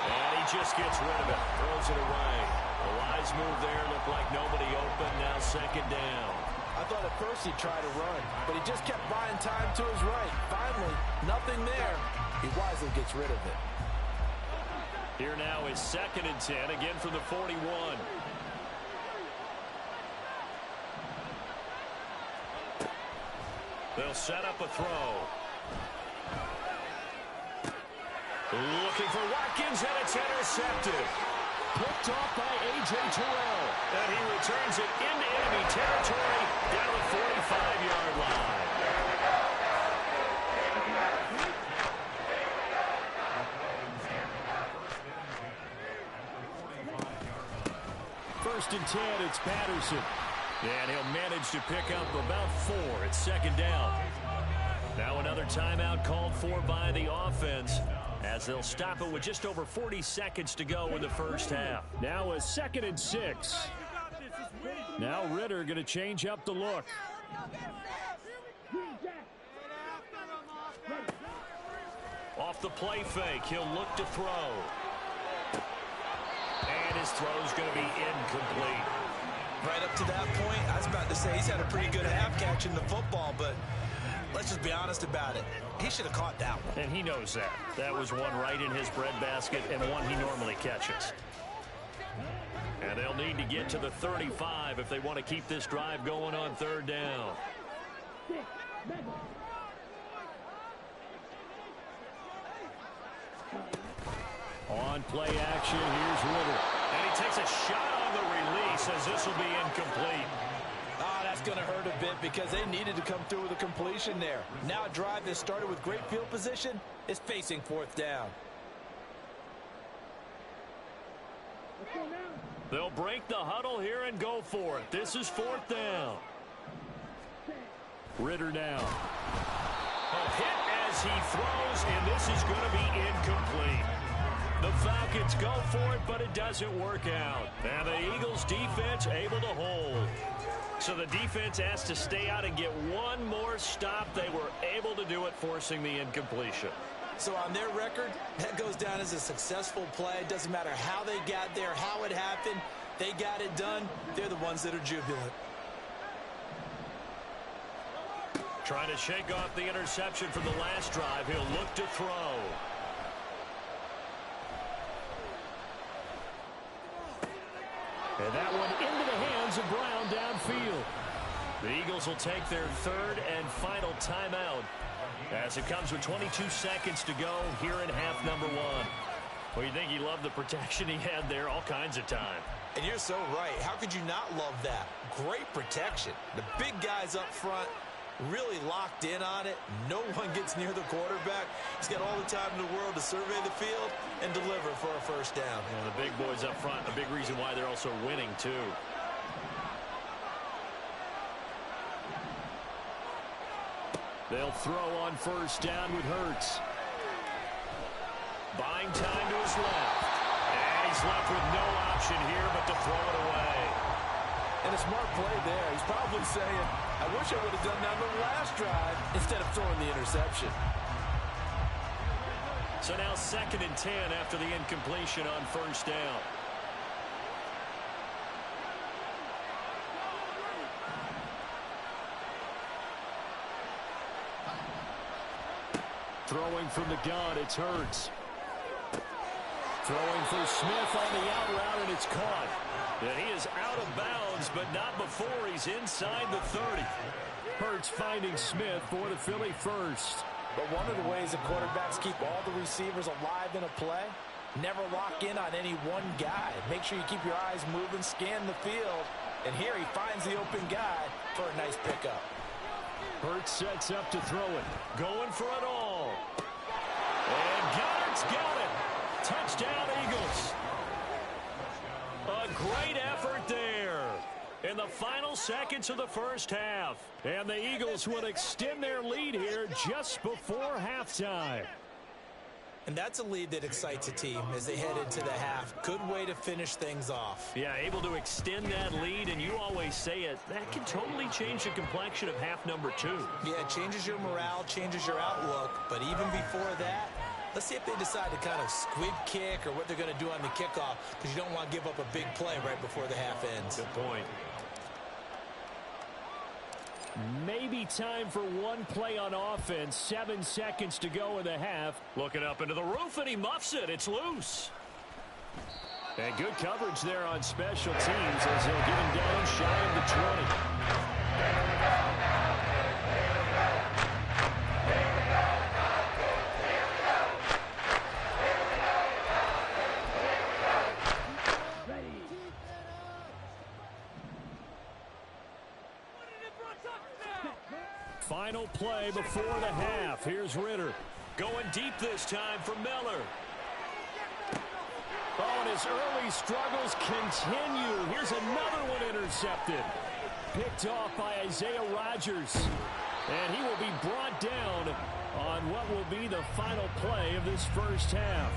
And he just gets rid of it. Throws it away. A wise move there. Looked like nobody open. Now 2nd down. I thought at first he'd try to run, but he just kept buying time to his right. Finally, nothing there. He wisely gets rid of it. Here now is 2nd and 10. Again from the 41. They'll set up a throw. Looking for Watkins, and it's intercepted. Picked off by A.J. Terrell. And he returns it into enemy territory down the 45-yard line. 1st and 10, it's Patterson. And he'll manage to pick up about 4. It's 2nd down. Now another timeout called for by the offense, as they'll stop it with just over 40 seconds to go in the first half. Now a 2nd and 6. Now Ritter going to change up the look. Off the play fake, he'll look to throw. And his throw's going to be incomplete. Right up to that point, I was about to say he's had a pretty good half catching the football, but let's just be honest about it. He should have caught that one. And he knows that. That was one right in his breadbasket and one he normally catches. And they'll need to get to the 35 if they want to keep this drive going on 3rd down. On play action, here's Ritter. And he takes a shot on the release as this will be incomplete. That's going to hurt a bit because they needed to come through with a completion there. Now a drive that started with great field position is facing 4th down. They'll break the huddle here and go for it. This is 4th down. Ritter now. A hit as he throws, and this is going to be incomplete. The Falcons go for it, but it doesn't work out. And the Eagles defense able to hold. So the defense has to stay out and get one more stop. They were able to do it, forcing the incompletion. So on their record, that goes down as a successful play. It doesn't matter how they got there, how it happened. They got it done. They're the ones that are jubilant. Trying to shake off the interception from the last drive. He'll look to throw. And that one into the hands of Brown downfield. The Eagles will take their third and final timeout as it comes with 22 seconds to go here in half number one. Well, you think he loved the protection he had there all kinds of time. And you're so right. How could you not love that? Great protection. The big guys up front really locked in on it. No one gets near the quarterback. He's got all the time in the world to survey the field and deliver for a first down. And the big boys up front, a big reason why they're also winning, too. They'll throw on first down with Hurts. Buying time to his left. And he's left with no option here but to throw it away. And a smart play there. He's probably saying, I wish I would have done that on the last drive instead of throwing the interception. So now 2nd and 10 after the incompletion on first down. Throwing from the gun, it's Hurts. Throwing for Smith on the out route, and it's caught. And he is out of bounds, but not before he's inside the 30. Hurts finding Smith for the Philly first. But one of the ways that quarterbacks keep all the receivers alive in a play, never lock in on any one guy. Make sure you keep your eyes moving, scan the field. And here he finds the open guy for a nice pickup. Hurts sets up to throw it. Going for it all. And Goddard's got it. Touchdown, Eagles. A great effort there in the final seconds of the first half. And the Eagles will extend their lead here just before halftime. And that's a lead that excites a team as they head into the half. Good way to finish things off. Yeah, able to extend that lead, and you always say it, that can totally change the complexion of half number 2. Yeah, it changes your morale, changes your outlook. But even before that, let's see if they decide to kind of squib kick or what they're going to do on the kickoff, because you don't want to give up a big play right before the half ends. Good point. Maybe time for one play on offense. 7 seconds to go in the half. Looking up into the roof, and he muffs it. It's loose. And good coverage there on special teams as he'll get him down shy of the 20. Final play before the half. Here's Ritter. Going deep this time for Miller. Oh, and his early struggles continue. Here's another one intercepted. Picked off by Isaiah Rodgers. And he will be brought down on what will be the final play of this first half.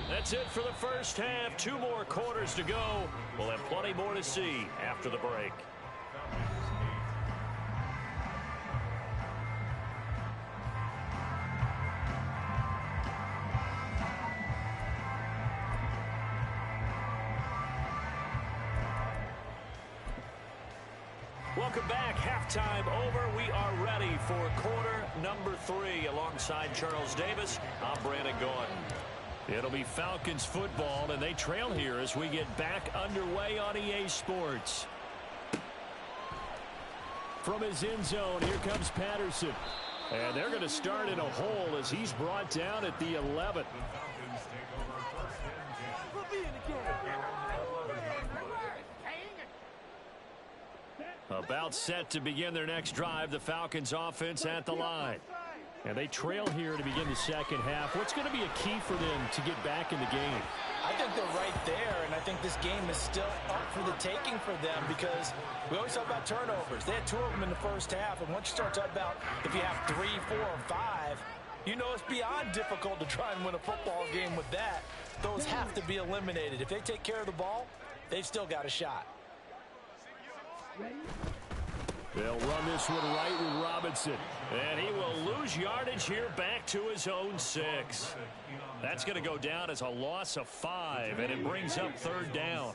That's it for the first half. 2 more quarters to go. We'll have plenty more to see after the break. Welcome back. Halftime over. We are ready for quarter number 3. Alongside Charles Davis, I'm Brandon Gordon. It'll be Falcons football, and they trail here as we get back underway on EA Sports. From his end zone, here comes Patterson. And they're going to start in a hole as he's brought down at the 11. About set to begin their next drive, the Falcons offense at the line. And they trail here to begin the second half. What's going to be a key for them to get back in the game? I think they're right there, and I think this game is still up for the taking for them because we always talk about turnovers. They had 2 of them in the first half, and once you start talking about if you have 3, 4, or 5, you know it's beyond difficult to try and win a football game with that. Those have to be eliminated. If they take care of the ball, they've still got a shot. They'll run this one right with Robinson. And he will lose yardage here back to his own 6. That's going to go down as a loss of 5, and it brings up 3rd down.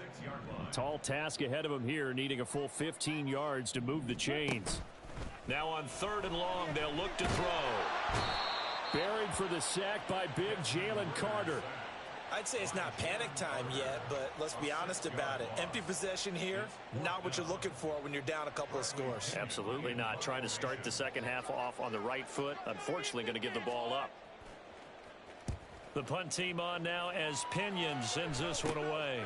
Tall task ahead of him here, needing a full 15 yards to move the chains. Now on 3rd and long, they'll look to throw. Buried for the sack by big Jalen Carter. I'd say it's not panic time yet, but let's be honest about it. Empty possession here, not what you're looking for when you're down a couple of scores. Absolutely not. Trying to start the second half off on the right foot. Unfortunately, going to give the ball up. The punt team on now as Pinion sends this one away.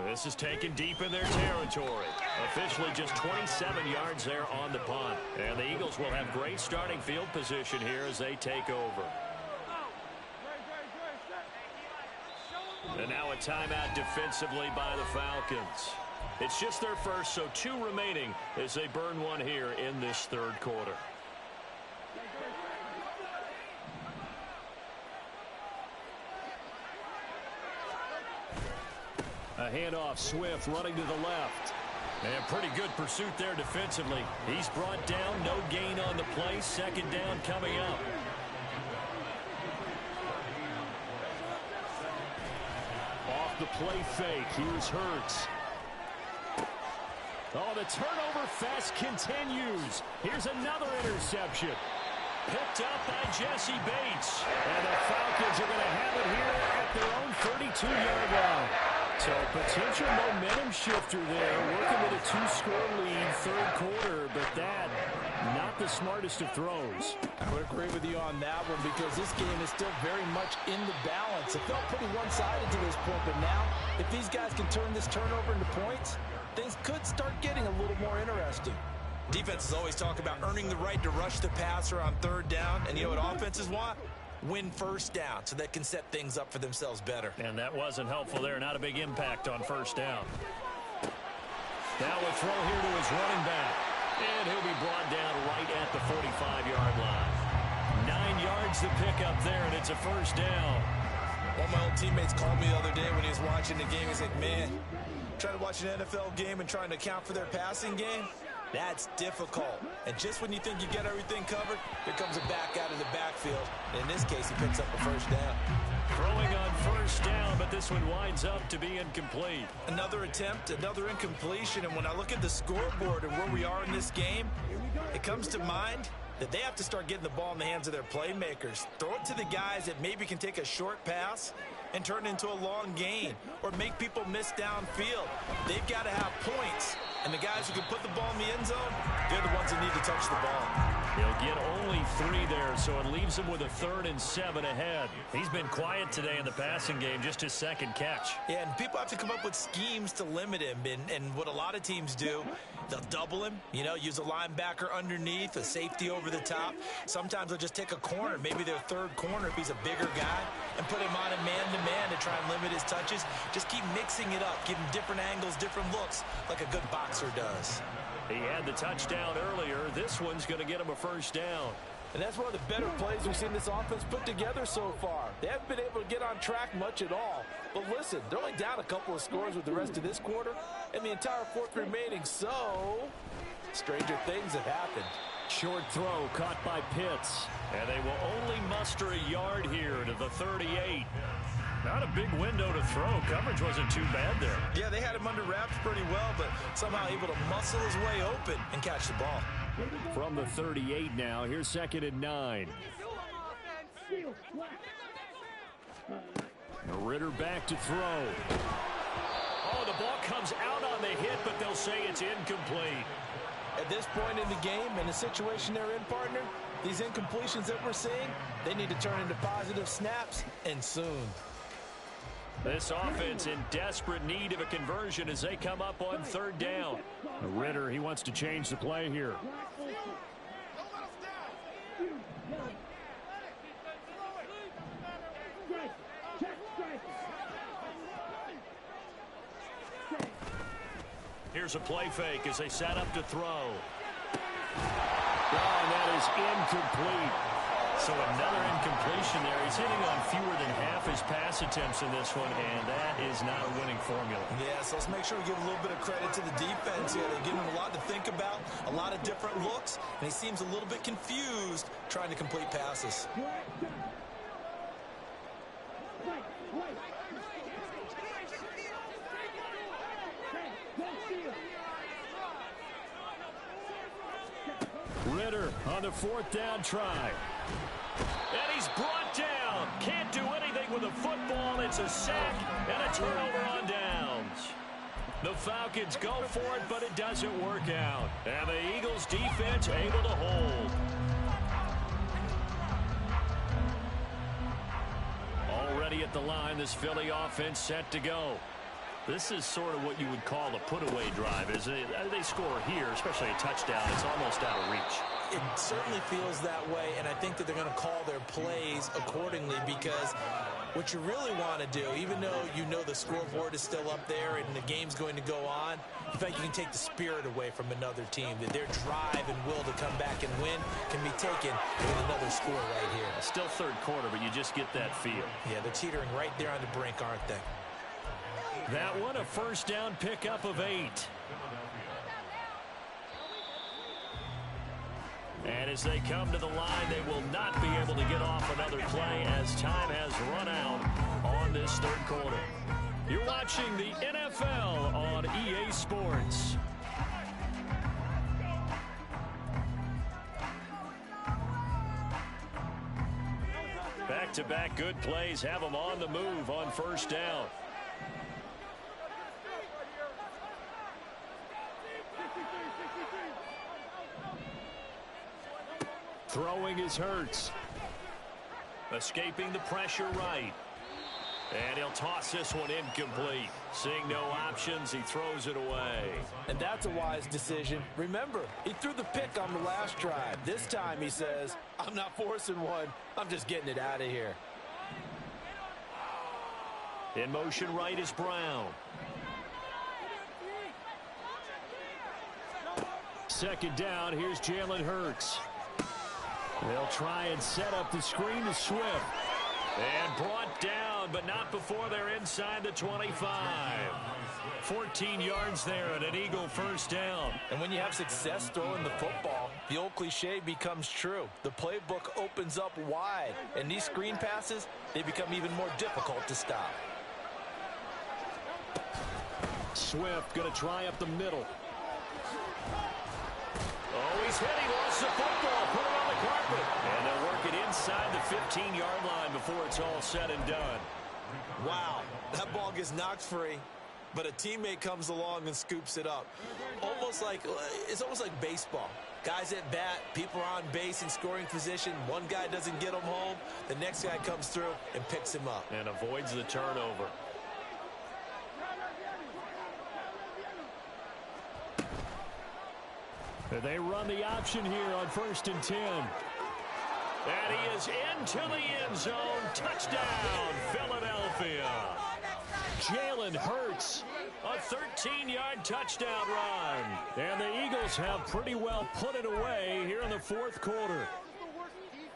This is taken deep in their territory. Officially just 27 yards there on the punt. And the Eagles will have great starting field position here as they take over. And now a timeout defensively by the Falcons. It's just their first, so 2 remaining as they burn one here in this third quarter. A handoff, Swift running to the left. And pretty good pursuit there defensively. He's brought down, no gain on the play. Second down coming up. Off the play fake, here's Hurts. Oh, the turnover fest continues. Here's another interception. Picked up by Jesse Bates. And the Falcons are going to have it here at their own 32-yard line. So potential momentum shifter there, working with a 2-score lead third quarter, but that, not the smartest of throws. I would agree with you on that one because this game is still very much in the balance. It felt pretty one-sided to this point, but now, if these guys can turn this turnover into points, things could start getting a little more interesting. Defenses always talk about earning the right to rush the passer on third down, and you know what offenses want? Win first down so they can set things up for themselves better. And that wasn't helpful there. Not a big impact on first down. Now a throw here to his running back. And he'll be brought down right at the 45-yard line. 9 yards to pick up there, and it's a first down. One of my old teammates called me the other day when he was watching the game. He's like, man, trying to watch an NFL game and trying to account for their passing game? That's difficult. And just when you think you get everything covered, here comes a back out of the backfield. And in this case, he picks up a first down. Throwing on first down, but this one winds up to be incomplete. Another attempt, another incompletion. And when I look at the scoreboard and where we are in this game, it comes to mind that they have to start getting the ball in the hands of their playmakers. Throw it to the guys that maybe can take a short pass and turn it into a long gain or make people miss downfield. They've got to have points. And the guys who can put the ball in the end zone, they're the ones that need to touch the ball. He'll get only 3 there, so it leaves him with a 3rd and 7 ahead. He's been quiet today in the passing game, just his second catch. Yeah, and people have to come up with schemes to limit him. And what a lot of teams do, they'll double him, you know, use a linebacker underneath, a safety over the top. Sometimes they'll just take a corner, maybe their third corner if he's a bigger guy, and put him on a man-to-man to try and limit his touches. Just keep mixing it up, give him different angles, different looks, like a good boxer does. He had the touchdown earlier. This one's going to get him a first down. And that's one of the better plays we've seen this offense put together so far. They haven't been able to get on track much at all. But listen, they're only down a couple of scores with the rest of this quarter and the entire fourth remaining. So, stranger things have happened. Short throw caught by Pitts. And they will only muster a yard here to the 38. Not a big window to throw. Coverage wasn't too bad there. Yeah, they had him under wraps pretty well, but somehow able to muscle his way open and catch the ball. From the 38 now, here's 2nd and 9. Ritter back to throw. Oh, the ball comes out on the hit, but they'll say it's incomplete. At this point in the game, in the situation they're in, partner, these incompletions that we're seeing, they need to turn into positive snaps, and soon. This offense in desperate need of a conversion as they come up on 3rd down. Ritter, he wants to change the play here. Here's a play fake as they set up to throw. Oh, and that is incomplete. So another incompletion there. He's hitting on fewer than half his pass attempts in this one, and that is not a winning formula. Yeah, so let's make sure we give a little bit of credit to the defense here. They're giving him a lot to think about, a lot of different looks, and he seems a little bit confused trying to complete passes. Ritter on the 4th down try. And he's brought down. Can't do anything with the football, and It's a sack and a turnover on downs. The Falcons go for it, but it doesn't work out. And the Eagles defense able to hold. Already at the line, this Philly offense set to go. This is sort of what you would call a put-away drive, isn't it? They score here, especially a touchdown. It's almost out of reach. It certainly feels that way, and I think that they're going to call their plays accordingly, because what you really want to do, even though you know the scoreboard is still up there and the game's going to go on, in fact, you can take the spirit away from another team. That their drive and will to come back and win can be taken with another score right here. Still third quarter, but you just get that feel. Yeah, they're teetering right there on the brink, aren't they? That one, a first down pickup of 8. And as they come to the line, they will not be able to get off another play as time has run out on this third quarter. You're watching the NFL on EA Sports. Back-to-back good plays have them on the move on first down. Throwing is Hurts. Escaping the pressure right. And he'll toss this one incomplete. Seeing no options, he throws it away. And that's a wise decision. Remember, he threw the pick on the last drive. This time he says, I'm not forcing one. I'm just getting it out of here. In motion right is Brown. Second down, here's Jalen Hurts. They'll try and set up the screen to Swift. And brought down, but not before they're inside the 25. 14 yards there and an Eagle first down. And when you have success throwing the football, the old cliche becomes true. The playbook opens up wide. And these screen passes, they become even more difficult to stop. Swift going to try up the middle. Oh, he's hit. He lost the football. Put it on the carpet. And they'll work it inside the 15-yard line before it's all said and done. Wow, that ball gets knocked free, but a teammate comes along and scoops it up. It's almost like baseball. Guys at bat, people are on base in scoring position. One guy doesn't get him home. The next guy comes through and picks him up. And avoids the turnover. They run the option here on 1st and 10. And he is into the end zone. Touchdown, Philadelphia. Jalen Hurts, a 13-yard touchdown run. And the Eagles have pretty well put it away here in the fourth quarter.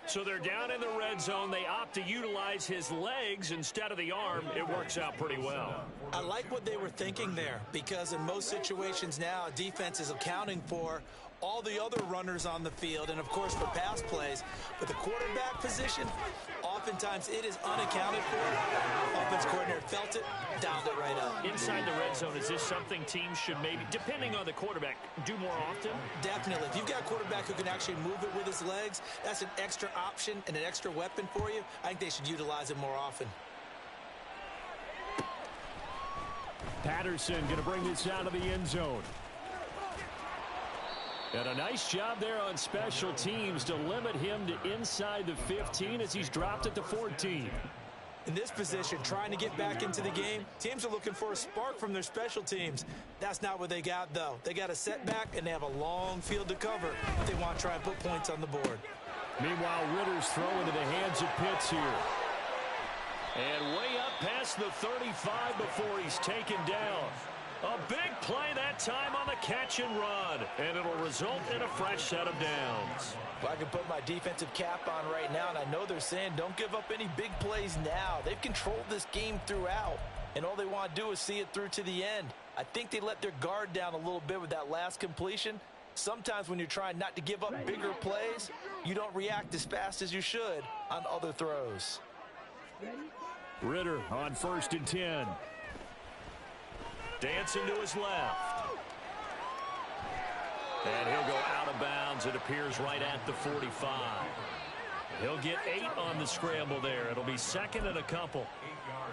So they're down in the red zone. They opt to utilize his legs instead of the arm. It works out pretty well. I like what they were thinking there, because in most situations now, defense is accounting for all the other runners on the field and, of course, for pass plays. But the quarterback position, oftentimes it is unaccounted for. Offense coordinator felt it, dialed it right up. Inside the red zone, is this something teams should maybe, depending on the quarterback, do more often? Definitely. If you've got a quarterback who can actually move it with his legs, that's an extra option and an extra weapon for you. I think they should utilize it more often. Patterson going to bring this out of the end zone. And a nice job there on special teams to limit him to inside the 15 as he's dropped at the 14. In this position, trying to get back into the game, teams are looking for a spark from their special teams. That's not what they got, though. They got a setback, and they have a long field to cover if they want to try and put points on the board. Meanwhile, Ritter's throw into the hands of Pitts here. And way up past the 35 before he's taken down. A big play that time on the catch and run. And it'll result in a fresh set of downs. Well, I can put my defensive cap on right now, and I know they're saying don't give up any big plays now. They've controlled this game throughout, and all they want to do is see it through to the end. I think they let their guard down a little bit with that last completion. Sometimes when you're trying not to give up bigger plays, you don't react as fast as you should on other throws. Ritter on 1st and 10. Dancing to his left. And he'll go out of bounds. It appears right at the 45. He'll get 8 on the scramble there. It'll be second and a couple.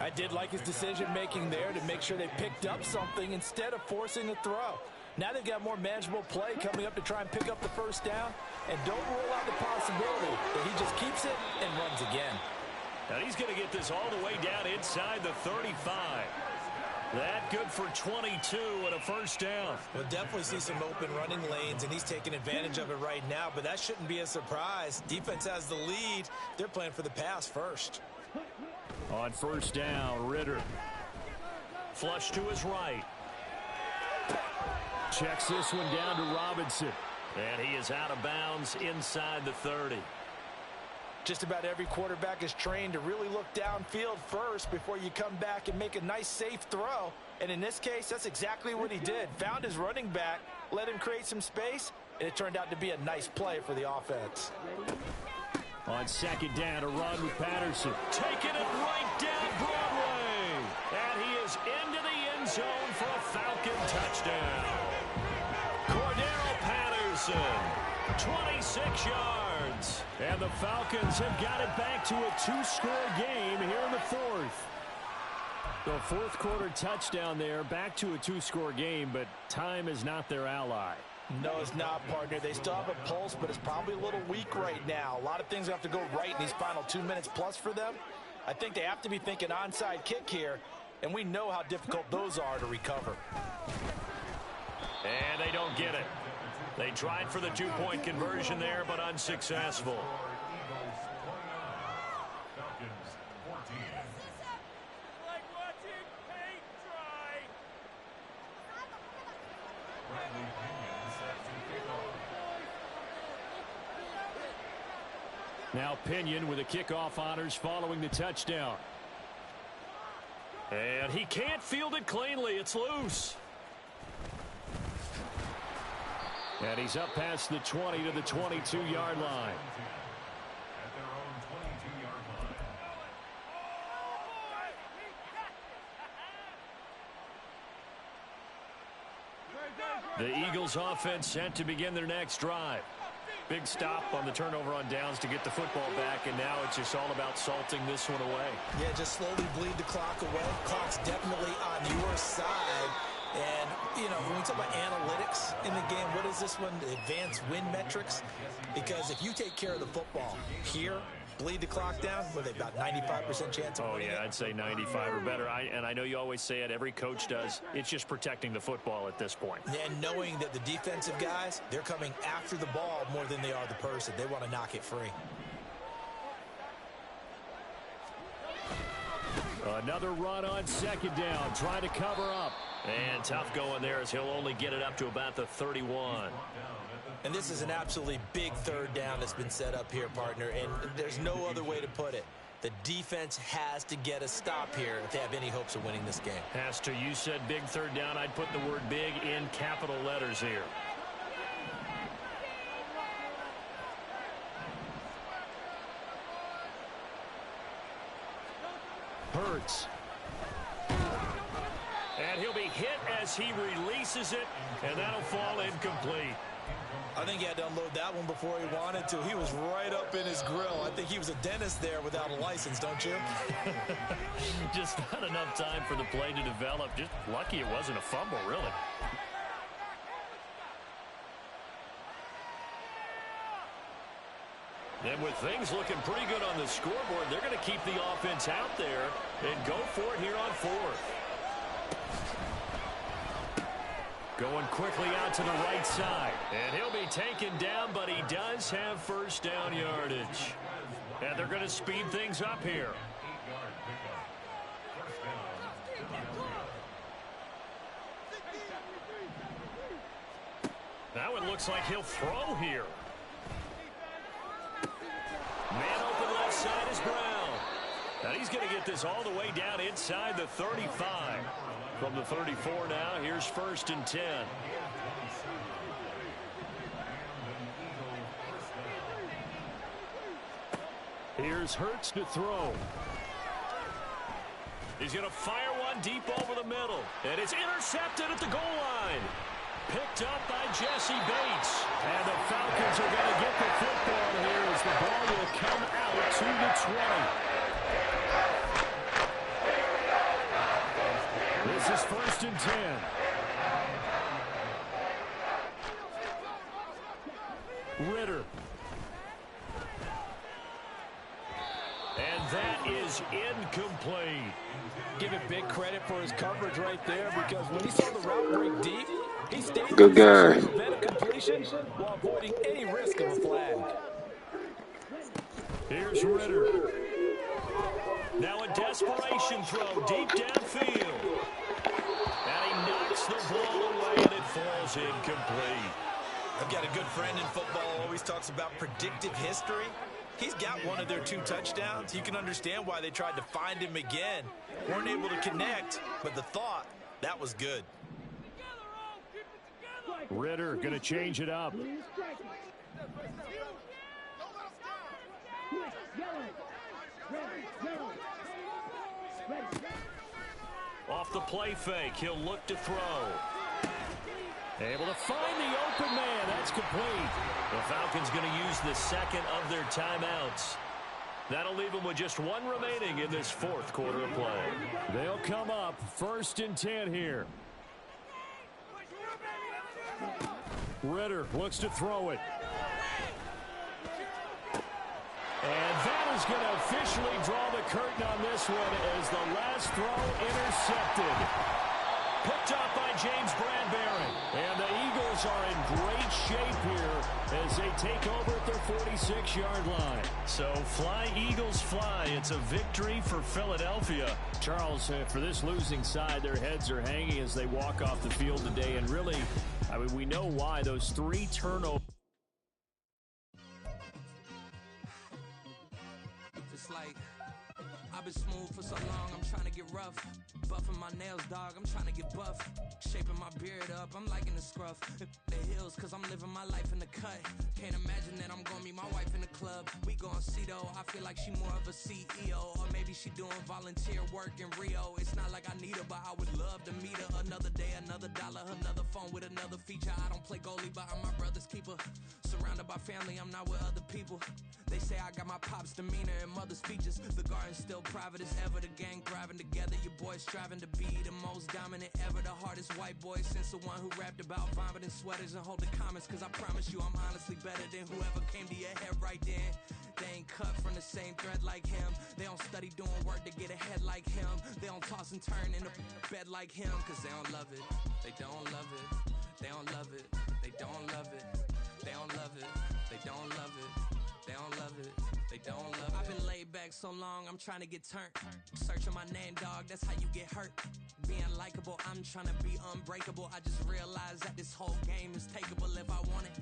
I did like his decision-making there to make sure they picked up something instead of forcing a throw. Now they've got more manageable play coming up to try and pick up the first down. And don't rule out the possibility that he just keeps it and runs again. And he's going to get this all the way down inside the 35. That good for 22 and a first down. We'll definitely see some open running lanes, and he's taking advantage of it right now, but that shouldn't be a surprise. Defense has the lead. They're playing for the pass first. On first down, Ritter. Flush to his right. Checks this one down to Robinson. And he is out of bounds inside the 30. Just about every quarterback is trained to really look downfield first before you come back and make a nice, safe throw. And in this case, that's exactly what he did. Found his running back, let him create some space, and it turned out to be a nice play for the offense. On second down, a run with Patterson. Taking it right down Broadway. And he is into the end zone for a Falcon touchdown. Cordero Patterson, 26 yards. And the Falcons have got it back to a two-score game here in the fourth. The fourth quarter touchdown there, back to a two-score game, but time is not their ally. No, it's not, partner. They still have a pulse, but it's probably a little weak right now. A lot of things have to go right in these final 2 minutes plus for them. I think they have to be thinking onside kick here, and we know how difficult those are to recover. And they don't get it. They tried for the two-point conversion there, but unsuccessful. Now Pinion with the kickoff honors following the touchdown. And he can't field it cleanly. It's loose. And he's up past the 20 to the 22-yard line. The Eagles offense set to begin their next drive. Big stop on the turnover on downs to get the football back, and now it's just all about salting this one away. Yeah, just slowly bleed the clock away. Clock's definitely on your side. And, you know, when we talk about analytics in the game, what is this one? The advanced win metrics? Because if you take care of the football here, bleed the clock down, what are they, about 95% chance of winning it? I'd say 95 or better. And I know you always say it, every coach does. It's just protecting the football at this point. And knowing that the defensive guys, they're coming after the ball more than they are the person. They want to knock it free. Another run on second down, trying to cover up. And tough going there as he'll only get it up to about the 31. And this is an absolutely big third down that's been set up here, partner, and there's no other way to put it. The defense has to get a stop here if they have any hopes of winning this game. Has to. You said big third down. I'd put the word big in capital letters here. Hurts. And he'll be hit as he releases it, and that'll fall incomplete. I think he had to unload that one before he wanted to. He was right up in his grill. I think he was a dentist there without a license, don't you? Just not enough time for the play to develop. Just lucky it wasn't a fumble, really. And with things looking pretty good on the scoreboard, they're going to keep the offense out there and go for it here on fourth. Going quickly out to the right side. And he'll be taken down, but he does have first down yardage. And they're going to speed things up here. Now it looks like he'll throw here. Man open left side is Brown. Now he's going to get this all the way down inside the 35. From the 34 now, here's first and 10. Here's Hurts to throw. He's going to fire one deep over the middle. And it's intercepted at the goal line. Picked up by Jesse Bates. And the Falcons are going to get the football here as the ball will come out to the 20. This is 1st and 10. Ritter. And that is incomplete. Give him big credit for his coverage right there, because when he saw the route break deep, he stayed in Good position game. to prevent a completion while avoiding any risk of a flag. Here's Ritter. Now a desperation throw deep downfield. And he knocks the ball away, and it falls incomplete. I've got a good friend in football who always talks about predictive history. He's got one of their 2 touchdowns. You can understand why they tried to find him again. Weren't able to connect, but the thought, that was good. Ritter going to change it up. Off the play fake, he'll look to throw. Able to find the open man. That's complete. The Falcons going to use the second of their timeouts. That'll leave them with just 1 remaining in this 4th quarter of play. They'll come up 1st and 10 here. Ritter looks to throw it. And that is going to officially draw the curtain on this one as the last throw intercepted. Picked up by James Bradbury. And the Eagles are in great shape here as they take over at their 46-yard line. So fly, Eagles, fly. It's a victory for Philadelphia. Charles, for this losing side, their heads are hanging as they walk off the field today. And really, I mean, we know why. Those 3 turnovers. It's like, I've been smooth for so long, I'm trying to get rough. Buffing my nails, dog, I'm trying to get buff. Shaping my beard up, I'm liking the scruff. The hills, cause I'm living my life in the cut. Can't imagine that I'm gonna meet my wife in the club. We gon' see though, I feel like she more of a CEO. Or maybe she doing volunteer work in Rio. It's not like I need her, but I would love to meet her. Another day, another dollar, another phone with another feature. I don't play goalie, but I'm my brother's keeper. Surrounded by family, I'm not with other people. They say I got my pop's demeanor and mother's features. The garden's still private as ever. The gang thriving together. Your boys striving to be the most dominant ever. The hardest white boy since the one who rapped about vomiting sweaters and hold the comments. Cause I promise you I'm honestly better than whoever came to your head right then. They ain't cut from the same thread like him. They don't study doing work to get ahead like him. They don't toss and turn in a bed like him. Cause they don't love it. They don't love it. They don't love it. They don't love it. They don't love it. They don't love it. They don't love it. They don't love it. I've been laid back so long, I'm trying to get turned. Searching my name, dog, that's how you get hurt. Being likable, I'm trying to be unbreakable. I just realized that this whole game is takeable if I want it.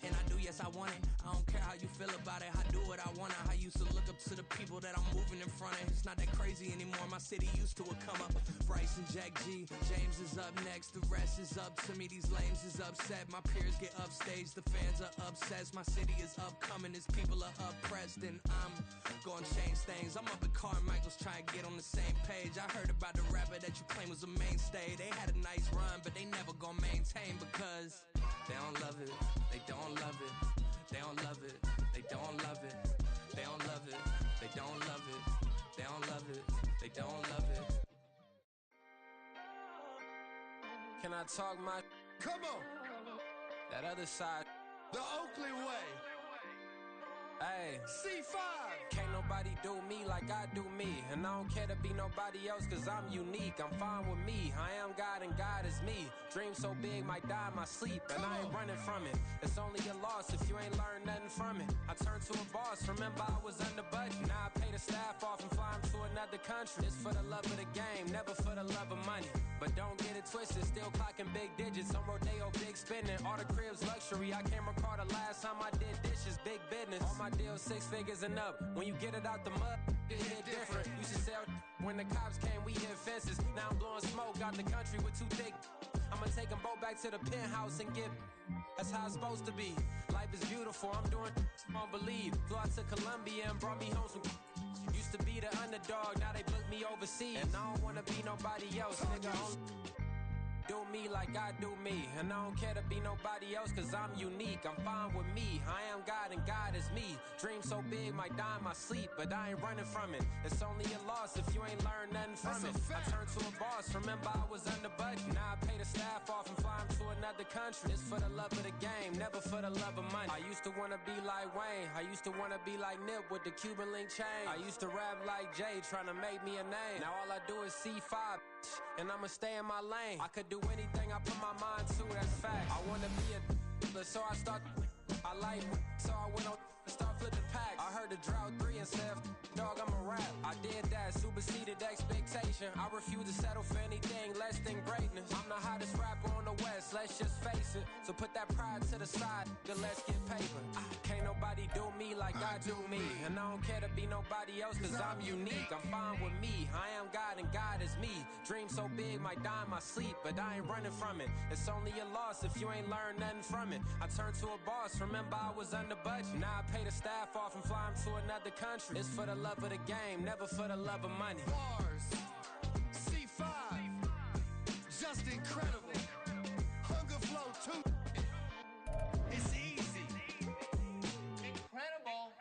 And I do, yes, I want it. I don't care how you feel about it. I do what I want. I used to look up to the people that I'm moving in front of. It's not that crazy anymore. My city used to a come up. Bryce and Jack G. James is up next. The rest is up to me. These lames is upset. My peers get upstaged. The fans are obsessed. My city is upcoming. His people are oppressed. And I'm gonna change things. I'm up at Carmichael's trying to get on the same page. I heard about the rapper that you claim was a mainstay. They had a nice run, but they never gonna maintain because they don't love it. They don't love it. They don't love it. They don't love it. They don't love it. They don't love it. They don't love it. They don't love it. Can I talk my? Come on. That other side. The Oakley way. Hey. C5. Can't nobody do me like I do me. And I don't care to be nobody else cause I'm unique. I'm fine with me. I am God and God is me. Dream so big might die in my sleep. And I ain't running from it. It's only a loss if you ain't learned nothing from it. I turned to a boss. Remember I was under budget. Now I pay the staff off and fly them to another country. It's for the love of the game, never for the love of money. But don't get it twisted. Still clocking big digits. On Rodeo, big spending. All the cribs luxury. I can't recall the last time I did dishes. Big business. All my deals 6 figures and up. When you get it out the mud, it hit different. Used to sell when the cops came, we hit fences. Now I'm blowing smoke out the country with 2 thick. I'ma take them both back to the penthouse and get. That's how it's supposed to be. Life is beautiful. I'm doing. Won't believe. Flew out to Colombia and brought me home some. Used to be the underdog. Now they book me overseas. And I don't wanna be nobody else. Nigga. do me like I do me. And I don't care to be nobody else, cause I'm unique. I'm fine with me. I am God and God is me. Dream so big, might die in my sleep, but I ain't running from it. It's only a loss if you ain't learned nothing from it. I turned to a boss, remember I was under budget. Now I pay the staff off and fly them to another country. It's for the love of the game, never for the love of money. I used to wanna be like Wayne. I used to wanna be like Nip with the Cuban link chain. I used to rap like Jay, trying to make me a name. Now all I do is C5, and I'ma stay in my lane. I could do anything I put my mind to, that's fact. I wanna be a so I start. I like, so I went on and start flipping packs. I heard the drought 3 and said, dog, I'm a rap. I did that, superseded expectation. I refuse to settle for anything less than greatness. I'm the hottest rapper on the West, let's just face it. So put that pride to the side, then let's get paper. Can't nobody do me like I do me. And I don't care to be nobody else, cause I'm unique. I'm fine with me, I am God and God is me. Dream so big, might die in my sleep, but I ain't running from it. It's only a loss if you ain't learned nothing from it. I turned to a boss, remember I was under budget. Now I pay the staff off and fly them to another country. It's for the love of the game, never for the love of money. Bars, C5, just incredible. Hunger Flow 2, it's easy. Incredible.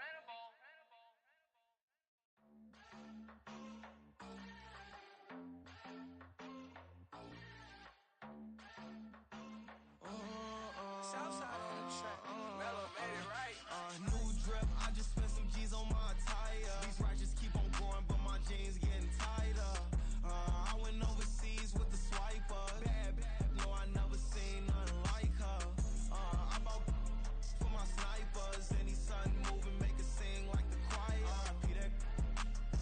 Southside on the track, Mellow made it right. New drip, I just spent some G's on my attire. These righteous keep on going, but my jeans getting tighter. I went overseas with the swiper. Bad, no, I never seen nothing like her. I bought for my snipers. Any son moving, make it sing like the choir. Peter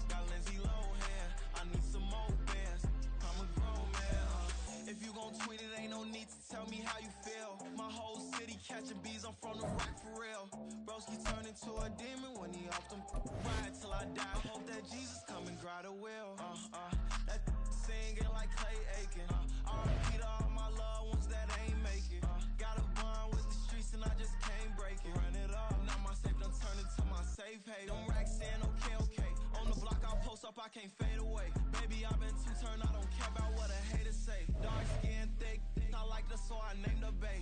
got Lindsay Lohan. I need some more bands. I'm a grown man. If you gon' tweet it, ain't no need to tell me how you feel. My whole city catching bees, I'm from the rack for real. Broski turned into a demon when he off them. Ride till I die. I hope that Jesus come and grab the wheel. That singing like Clay Aiken. R.I.P. to all my loved ones that ain't make it. Got a bond with the streets and I just can't break it. Run it up, now my safe done turned into my safe haven. Them racks in, okay. On the block I'll post up, I can't fade away. Baby, I've been too turned, I don't care about what a hater say. Dark skin, thick, I like the so I named the bae.